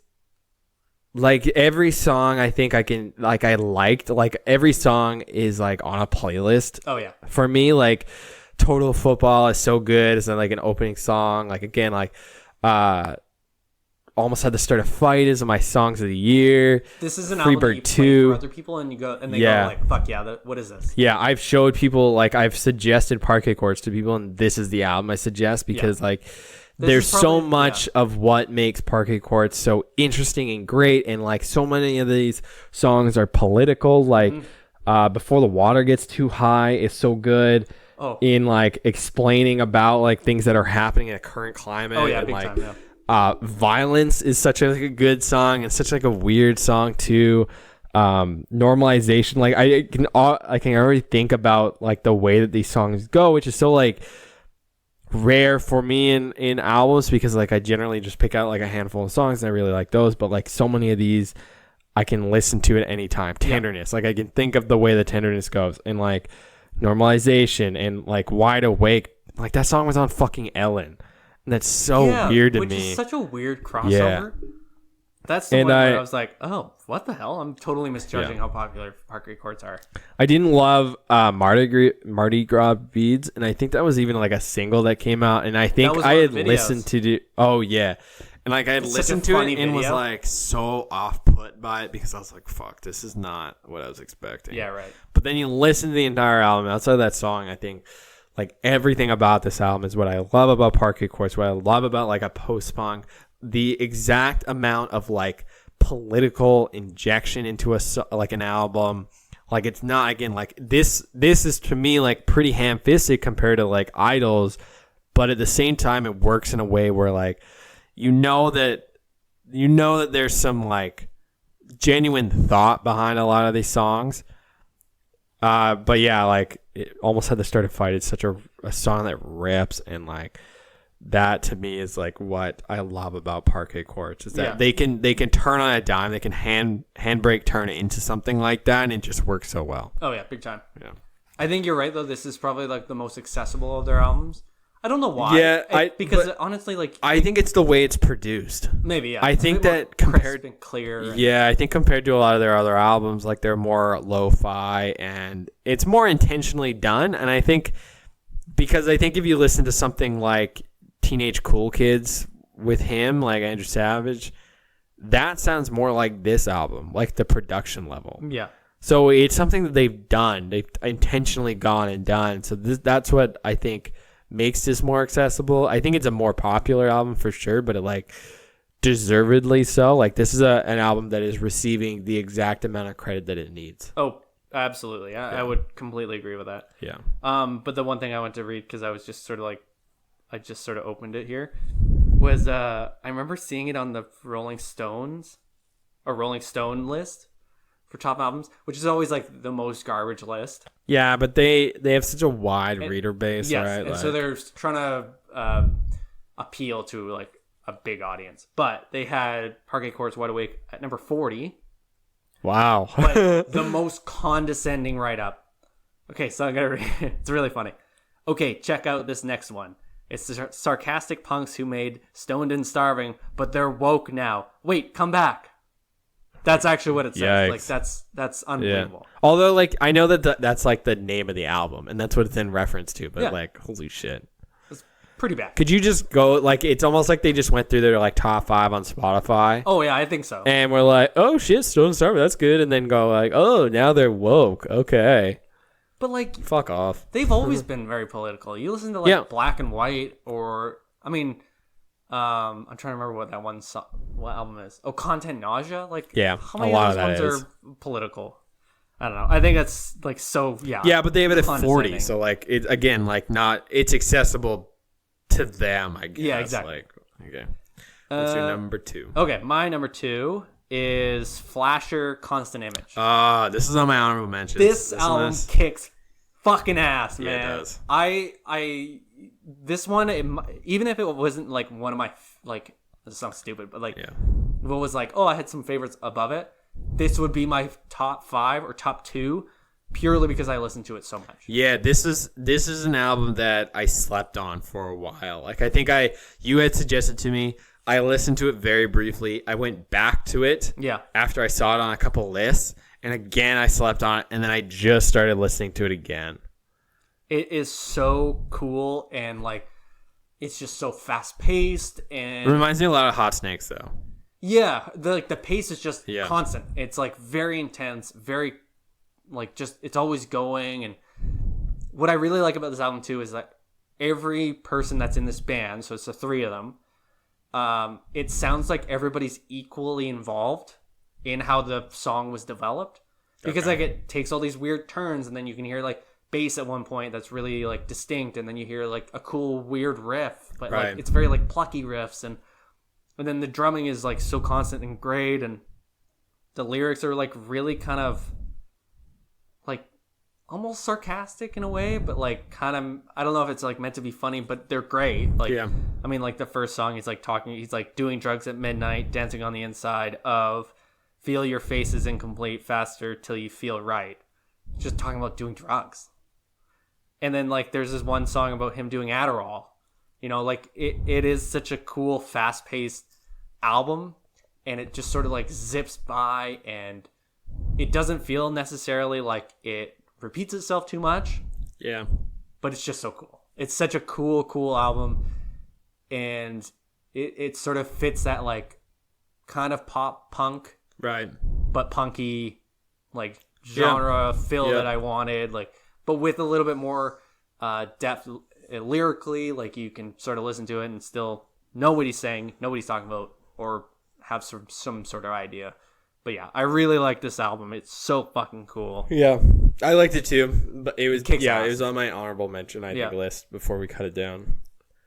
like every song I think I can like I liked like every song is like on a playlist. Oh yeah. For me, like Total Football is so good. It's like an opening song. Like again, like Almost Had to Start a Fight is my songs of the year. This is an Freebird album that you 2 play for other people and they go like, fuck yeah, what is this? Yeah, I've showed people, like I've suggested Parquet Courts to people, and this is the album I suggest because like there's so much of what makes Parquet Courts so interesting and great, and like so many of these songs are political. Like Before the Water Gets Too High is so good in like explaining about like things that are happening in a current climate. Oh yeah, and, big like, time. Yeah. Violence is such a good song and such like a weird song too. Normalization, like I can already think about like the way that these songs go, which is so like rare for me in albums because like I generally just pick out like a handful of songs and I really like those, but like so many of these I can listen to at any time. Tenderness, like I can think of the way the Tenderness goes, and like Normalization and like Wide Awake, like that song was on fucking Ellen. And that's so weird to me. Which is such a weird crossover. That's the one where I was like, oh, what the hell? I'm totally misjudging how popular Parquet Courts are. I didn't love Mardi Gras Beads, and I think that was even like a single that came out, and I think I had listened to and like I had listened to it and was like so off put by it because I was like, fuck, this is not what I was expecting. Yeah, right. But then you listen to the entire album outside of that song, I think like everything about this album is what I love about Parquet Courts, what I love about like a post-punk, the exact amount of like political injection into like an album. Like it's not, again, like this is to me like pretty ham-fisted compared to like Idols, but at the same time it works in a way where like you know that there's some like genuine thought behind a lot of these songs. But yeah, like it Almost Had to Start a Fight. It's such a song that rips, and like that to me is like what I love about Parquet Courts is that they can turn on a dime, they can handbrake turn it into something like that, and it just works so well. Oh yeah, big time. Yeah, I think you're right though. This is probably like the most accessible of their albums. I don't know why. Yeah, because honestly, like I think it's the way it's produced. Maybe yeah. I think that compared and clear. Yeah, I think compared to a lot of their other albums, like they're more lo-fi and it's more intentionally done. And I think because if you listen to something like Teenage Cool Kids with him, like Andrew Savage, that sounds more like this album, like the production level. Yeah. So it's something that they've done. They've intentionally gone and done. So that's what I think makes this more accessible. I think it's a more popular album for sure, but it like deservedly so. Like this is an album that is receiving the exact amount of credit that it needs. Oh, absolutely. I would completely agree with that. Yeah. But the one thing I went to read, because I was just sort of like, I just sort of opened it here, was I remember seeing it on the Rolling Stone list for top albums, which is always like the most garbage list. Yeah, but they have such a wide reader base, yes, right? And like, so they're trying to appeal to like a big audience. But they had Parquet Courts Wide Awake at number 40. Wow. But the most condescending write-up. Okay, so I'm going to read it. It's really funny. Okay, check out this next one. It's the sarcastic punks who made Stoned and Starving, but they're woke now. Wait, come back. That's actually what it says. Yikes. Like that's unbelievable. Yeah. Although like I know that that's like the name of the album and that's what it's in reference to, but like holy shit. It's pretty bad. Could you just go like it's almost like they just went through their like top 5 on Spotify. Oh yeah, I think so. And we're like, "Oh shit, Stone Starving, that's good." And then go like, "Oh, now they're woke." Okay. But like fuck off. They've always been very political. You listen to like Black and White or I mean I'm trying to remember what that what album is. Oh, Content Nausea? Like how many of those ones are political? I don't know. I think that's like so Yeah, but they have it at 40, so like it again, like not it's accessible to them, I guess. Yeah, exactly. Like, okay. What's your number 2? Okay, my number 2 is Flasher Constant Image. This is on my honorable mentions. This album kicks fucking ass, man. Yeah, it does. This one, even if it wasn't like one of my like, this sounds stupid, but like, what was like, oh, I had some favorites above it. This would be my top 5 or top 2, purely because I listened to it so much. Yeah, this is an album that I slept on for a while. Like I think you had suggested to me. I listened to it very briefly. I went back to it after I saw it on a couple lists. And again, I slept on it. And then I just started listening to it again. It is so cool. And like, it's just so fast paced. And It reminds me a lot of Hot Snakes, though. Yeah. The pace is just constant. It's like very intense, very like just, it's always going. And what I really like about this album too is that every person that's in this band, so it's the three of them, it sounds like everybody's equally involved in how the song was developed, because like it takes all these weird turns, and then you can hear like bass at one point that's really like distinct, and then you hear like a cool weird riff, but like it's very like plucky riffs, and then the drumming is like so constant and great, and the lyrics are like really kind of like almost sarcastic in a way, but like kind of, I don't know if it's like meant to be funny, but they're great. Like, I mean, like the first song, he's like doing drugs at midnight, dancing on the inside of feel your face is incomplete, faster till you feel right. Just talking about doing drugs. And then like there's this one song about him doing Adderall. You know, like it is such a cool, fast paced album, and it just sort of like zips by, and it doesn't feel necessarily like it repeats itself too much. Yeah. But it's just so cool. It's such a cool album. And it sort of fits that like kind of pop punk. Right. But punky like genre feel that I wanted. Like, but with a little bit more depth lyrically, like you can sort of listen to it and still know what he's saying, know what he's talking about, or have some sort of idea. But yeah, I really like this album. It's so fucking cool. Yeah, I liked it too. But it was Kicks it ass. was on my honorable mention list before we cut it down.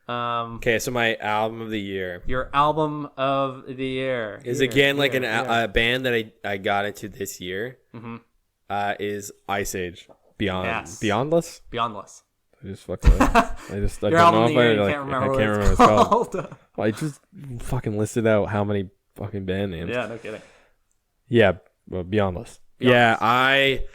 Okay, so my album of the year. Your album of the year is again like a band that I got into this year. Mm-hmm. Is Ice Age. Beyondless. I just fucking. I don't know if I can't remember what it's called. I just fucking listed out how many fucking band names. Yeah, no kidding. Yeah, well, Beyondless. Yeah, I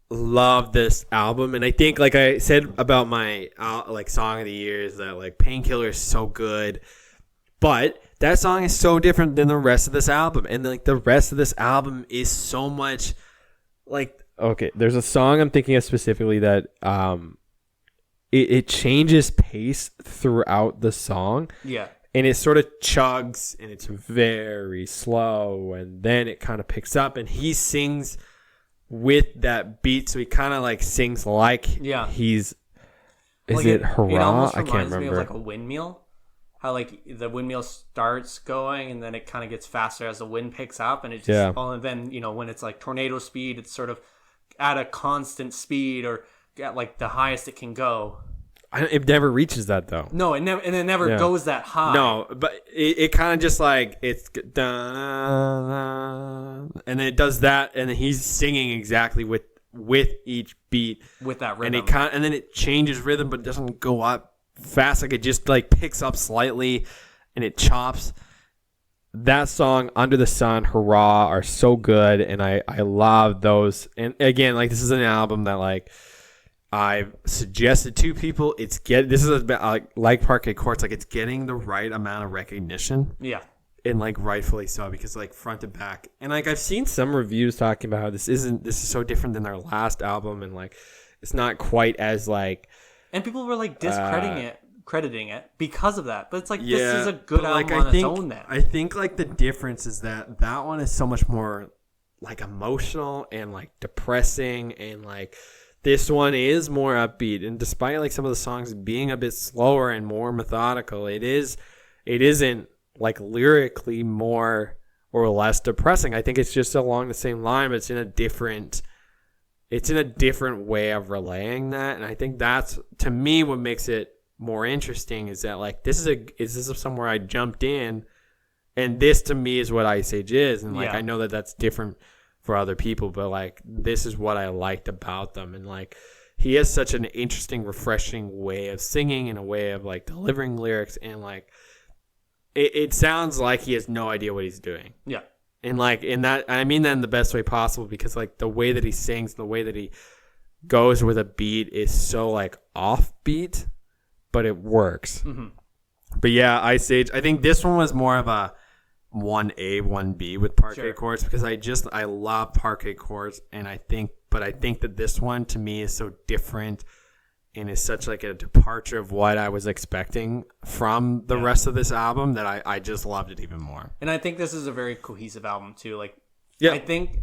love this album, and I think, like I said about my like song of the year, is that like Painkiller is so good, but that song is so different than the rest of this album, and like the rest of this album is so much like. Okay, there's a song I'm thinking of specifically that it changes pace throughout the song. Yeah. And it sort of chugs, and it's very slow, and then it kind of picks up, and he sings with that beat, so he kind of like sings like he's. Is like it hurrah? It almost I can't remember. me of like a windmill. How like the windmill starts going, and then it kind of gets faster as the wind picks up, and it just and then when it's like tornado speed, it's sort of at a constant speed or at like the highest it can go. It never reaches that though. No, it never goes that high. No, but it kind of just like it's and then it does that, and then he's singing exactly with each beat with that rhythm, and then it changes rhythm, but it doesn't go up fast. Like it just like picks up slightly, and it chops. That song, Under the Sun, Hurrah, are so good, and I love those. And again, like this is an album that like. I've suggested to people. This is like Parquet Courts. Like it's getting the right amount of recognition. Yeah, and like rightfully so, because like front to back, and like I've seen some reviews talking about how this is so different than their last album, and like it's not quite as like. And people were like crediting it because of that. But it's like this is a good album on its own. Then I think like the difference is that one is so much more like emotional and like depressing, and like. This one is more upbeat, and despite like some of the songs being a bit slower and more methodical, it isn't like lyrically more or less depressing. I think it's just along the same line, but it's in a different way of relaying that. And I think that's, to me, what makes it more interesting is that like this is somewhere I jumped in, and this to me is what Ice Age is, and like I know that that's different for other people, but like this is what I liked about them. And like he has such an interesting, refreshing way of singing and a way of like delivering lyrics, and like it sounds like he has no idea what he's doing. Yeah. And like in that, I mean that in the best way possible, because like the way that he sings, the way that he goes with a beat is so like offbeat, but it works. Mm-hmm. But yeah, Ice Age. I think this one was more of a 1A, 1B with parquet courts because I love parquet courts, and I think that this one to me is so different and is such like a departure of what I was expecting from the rest of this album that I just loved it even more. And I think this is a very cohesive album too. Like, yeah, I think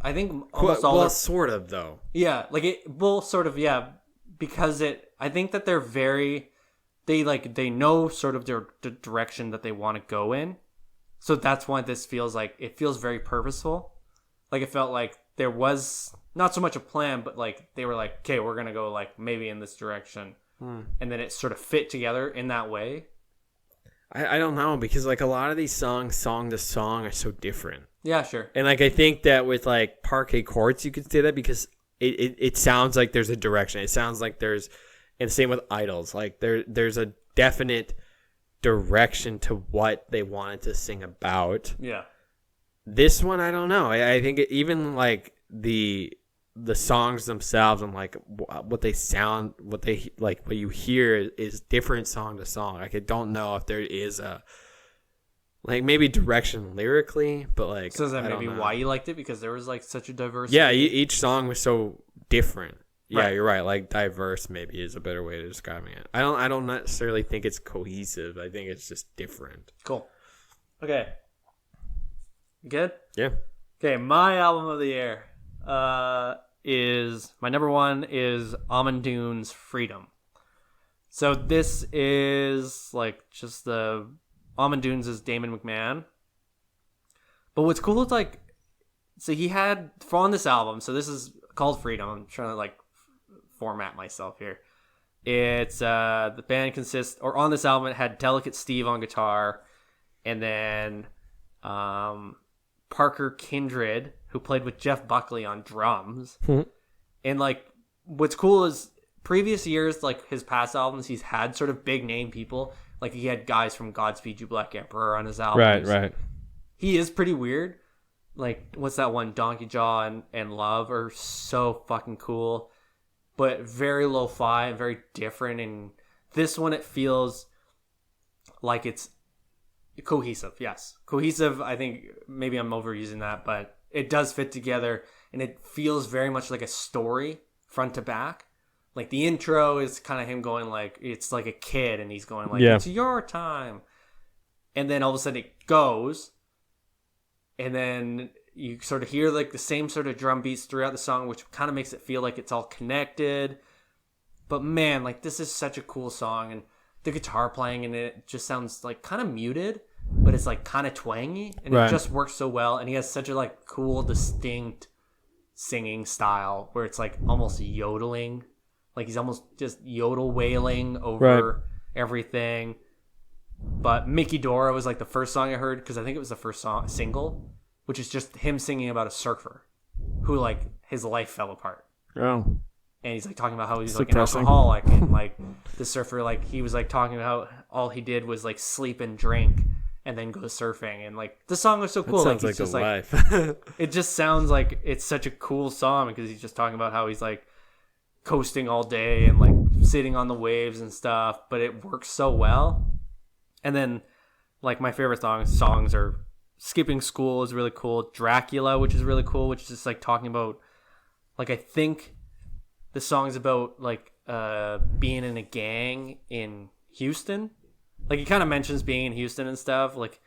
almost all. Well, sort of though. Yeah, like it. Well, sort of. Yeah, because I think that they're very. They know sort of the direction that they want to go in. So that's why this feels like it feels very purposeful. Like it felt like there was not so much a plan, but like they were like, okay, we're gonna go like maybe in this direction, and then it sort of fit together in that way. I don't know because like a lot of these songs, song to song, are so different. Yeah, sure. And like I think that with like parquet courts, you could say that because it sounds like there's a direction. It sounds like there's, and same with Idols, like there's a definite direction to what they wanted to sing about. Yeah. This one, I don't know. I think even like the songs themselves and like what they sound, what you hear is different song to song. Like I don't know if there is a like maybe direction lyrically, but like so is that maybe why you liked it because there was like such a diversity? Yeah, each song was so different. Yeah, right. You're right. Like diverse maybe is a better way to describing it. I don't necessarily think it's cohesive. I think it's just different. Cool. Okay. Good? Yeah. Okay, my album of the year is my number one is Almond Dune's Freedom. So this is like just the Almond Dunes is Damon McMahon. But what's cool is like so he had on this album, so this is called Freedom. I'm trying to like format myself here. It's the band consists or on this album it had Delicate Steve on guitar and then Parker Kindred, who played with Jeff Buckley on drums. And like what's cool is previous years, like his past albums, he's had sort of big name people. Like he had guys from Godspeed You Black Emperor on his albums. Right. He is pretty weird. Like what's that one? Donkey Jaw and Love are so fucking cool. But very lo-fi and very different. And this one, it feels like it's cohesive. Yes. Cohesive, I think maybe I'm overusing that, but it does fit together. And it feels very much like a story front to back. Like the intro is kind of him going like, it's like a kid and he's going like, It's your time. And then all of a sudden it goes. And then you sort of hear like the same sort of drum beats throughout the song, which kind of makes it feel like it's all connected. But man, like this is such a cool song, and the guitar playing in it just sounds like kind of muted, but it's like kind of twangy, and it just works so well. And he has such a like cool, distinct singing style where it's like almost yodeling, like he's almost just yodel wailing over everything. But Mickey Dora was like the first song I heard because I think it was the first single, which is just him singing about a surfer who like his life fell apart. Oh. And he's like talking about how he's like an alcoholic and like the surfer, like he was like talking about how all he did was like sleep and drink and then go surfing. And like the song was so cool. That sounds like, like he's a just, life. It just sounds like it's such a cool song because he's just talking about how he's like coasting all day and like sitting on the waves and stuff, but it works so well. And then like my favorite songs are Skipping School is really cool. Dracula, which is really cool, which is just like talking about like I think the song's about like being in a gang in Houston. Like he kind of mentions being in Houston and stuff, like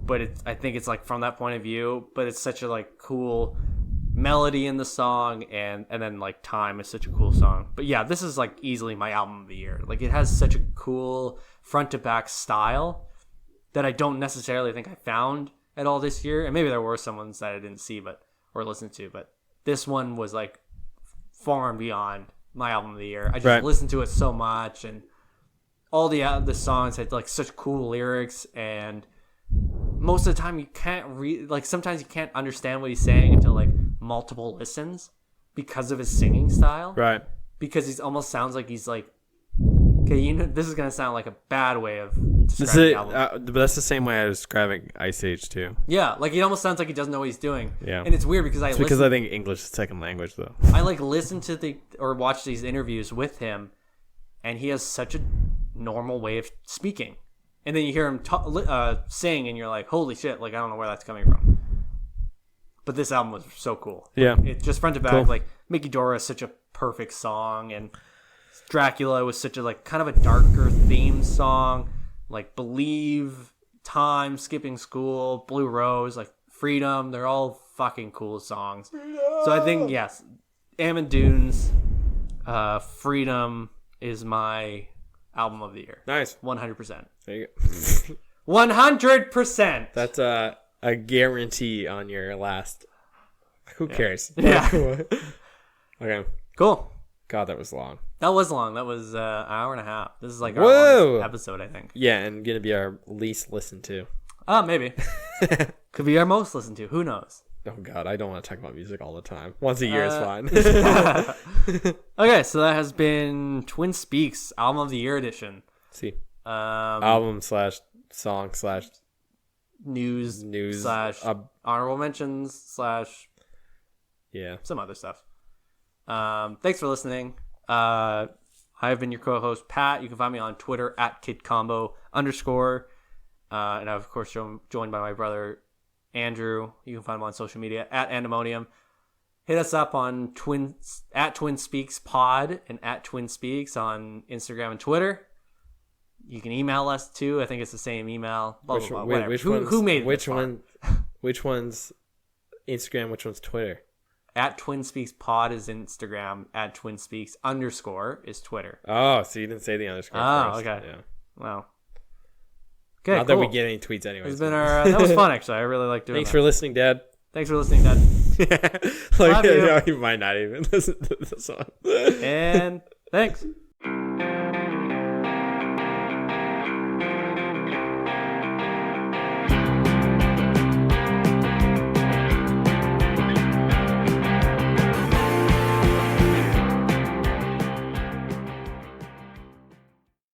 but I think it's like from that point of view, but it's such a like cool melody in the song and then like Time is such a cool song. But yeah, this is like easily my album of the year. Like it has such a cool front to back style that I don't necessarily think I found at all this year. And maybe there were some ones that I didn't see or listen to, but this one was like far and beyond my album of the year. I just listened to it so much, and all the songs had like such cool lyrics, and most of the time you can't read, like sometimes you can't understand what he's saying until like multiple listens because of his singing style. Right. Because he almost sounds like he's like, okay, you know, this is gonna sound like a bad way of describing the album. But that's the same way I was describing Ice Age too. Yeah, like it almost sounds like he doesn't know what he's doing. Yeah, and it's weird because I think English is second language though. I like listen to watch these interviews with him, and he has such a normal way of speaking. and then you hear him sing, and you're like, holy shit, like I don't know where that's coming from. But this album was so cool. Yeah. It just front to back, Cool. like Mickey Dora is such a perfect song, and Dracula was such a like kind of a darker theme song, like Believe, Time, Skipping School, Blue Rose, like Freedom. They're all fucking cool songs. So I think yes, Ammon Dunes, Freedom is my album of the year. Nice. 100%. There you go. 100%. That's a guarantee on your last. Who cares? Yeah. Okay. Cool. God, that was long. That was long. That was an hour and a half. This is like our Whoa. longest episode, I think. Yeah, and gonna be our least listened to. Maybe. Could be our most listened to. Who knows? Oh God, I don't want to talk about music all the time. Once a year is fine. Okay, so that has been Twin Speaks Album of the Year edition. See, Um, album / song / news news / honorable mentions / yeah. some other stuff. Thanks for listening. I've been your co-host Pat. You can find me on Twitter at @kidcombo_. And I've of course joined by my brother Andrew. You can find him on social media at Andemonium. Hit us up on Twin Speaks Pod and at Twin Speaks on Instagram and Twitter. You can email us too. I think it's the same email. Blah, blah, blah, whatever. Who made it which this far? one? Which one's Instagram? Which one's Twitter? At Twin Speaks Pod is Instagram. At Twin Speaks _ is Twitter. Oh, so you didn't say the underscore first. Okay. Yeah. Wow. Okay, Not cool. that we get any tweets anyway. It's been that was fun actually. I really like doing Thanks that. for listening, Dad. Thanks for listening, Dad. Like, Love you. you know, he might not even listen to this one. And thanks.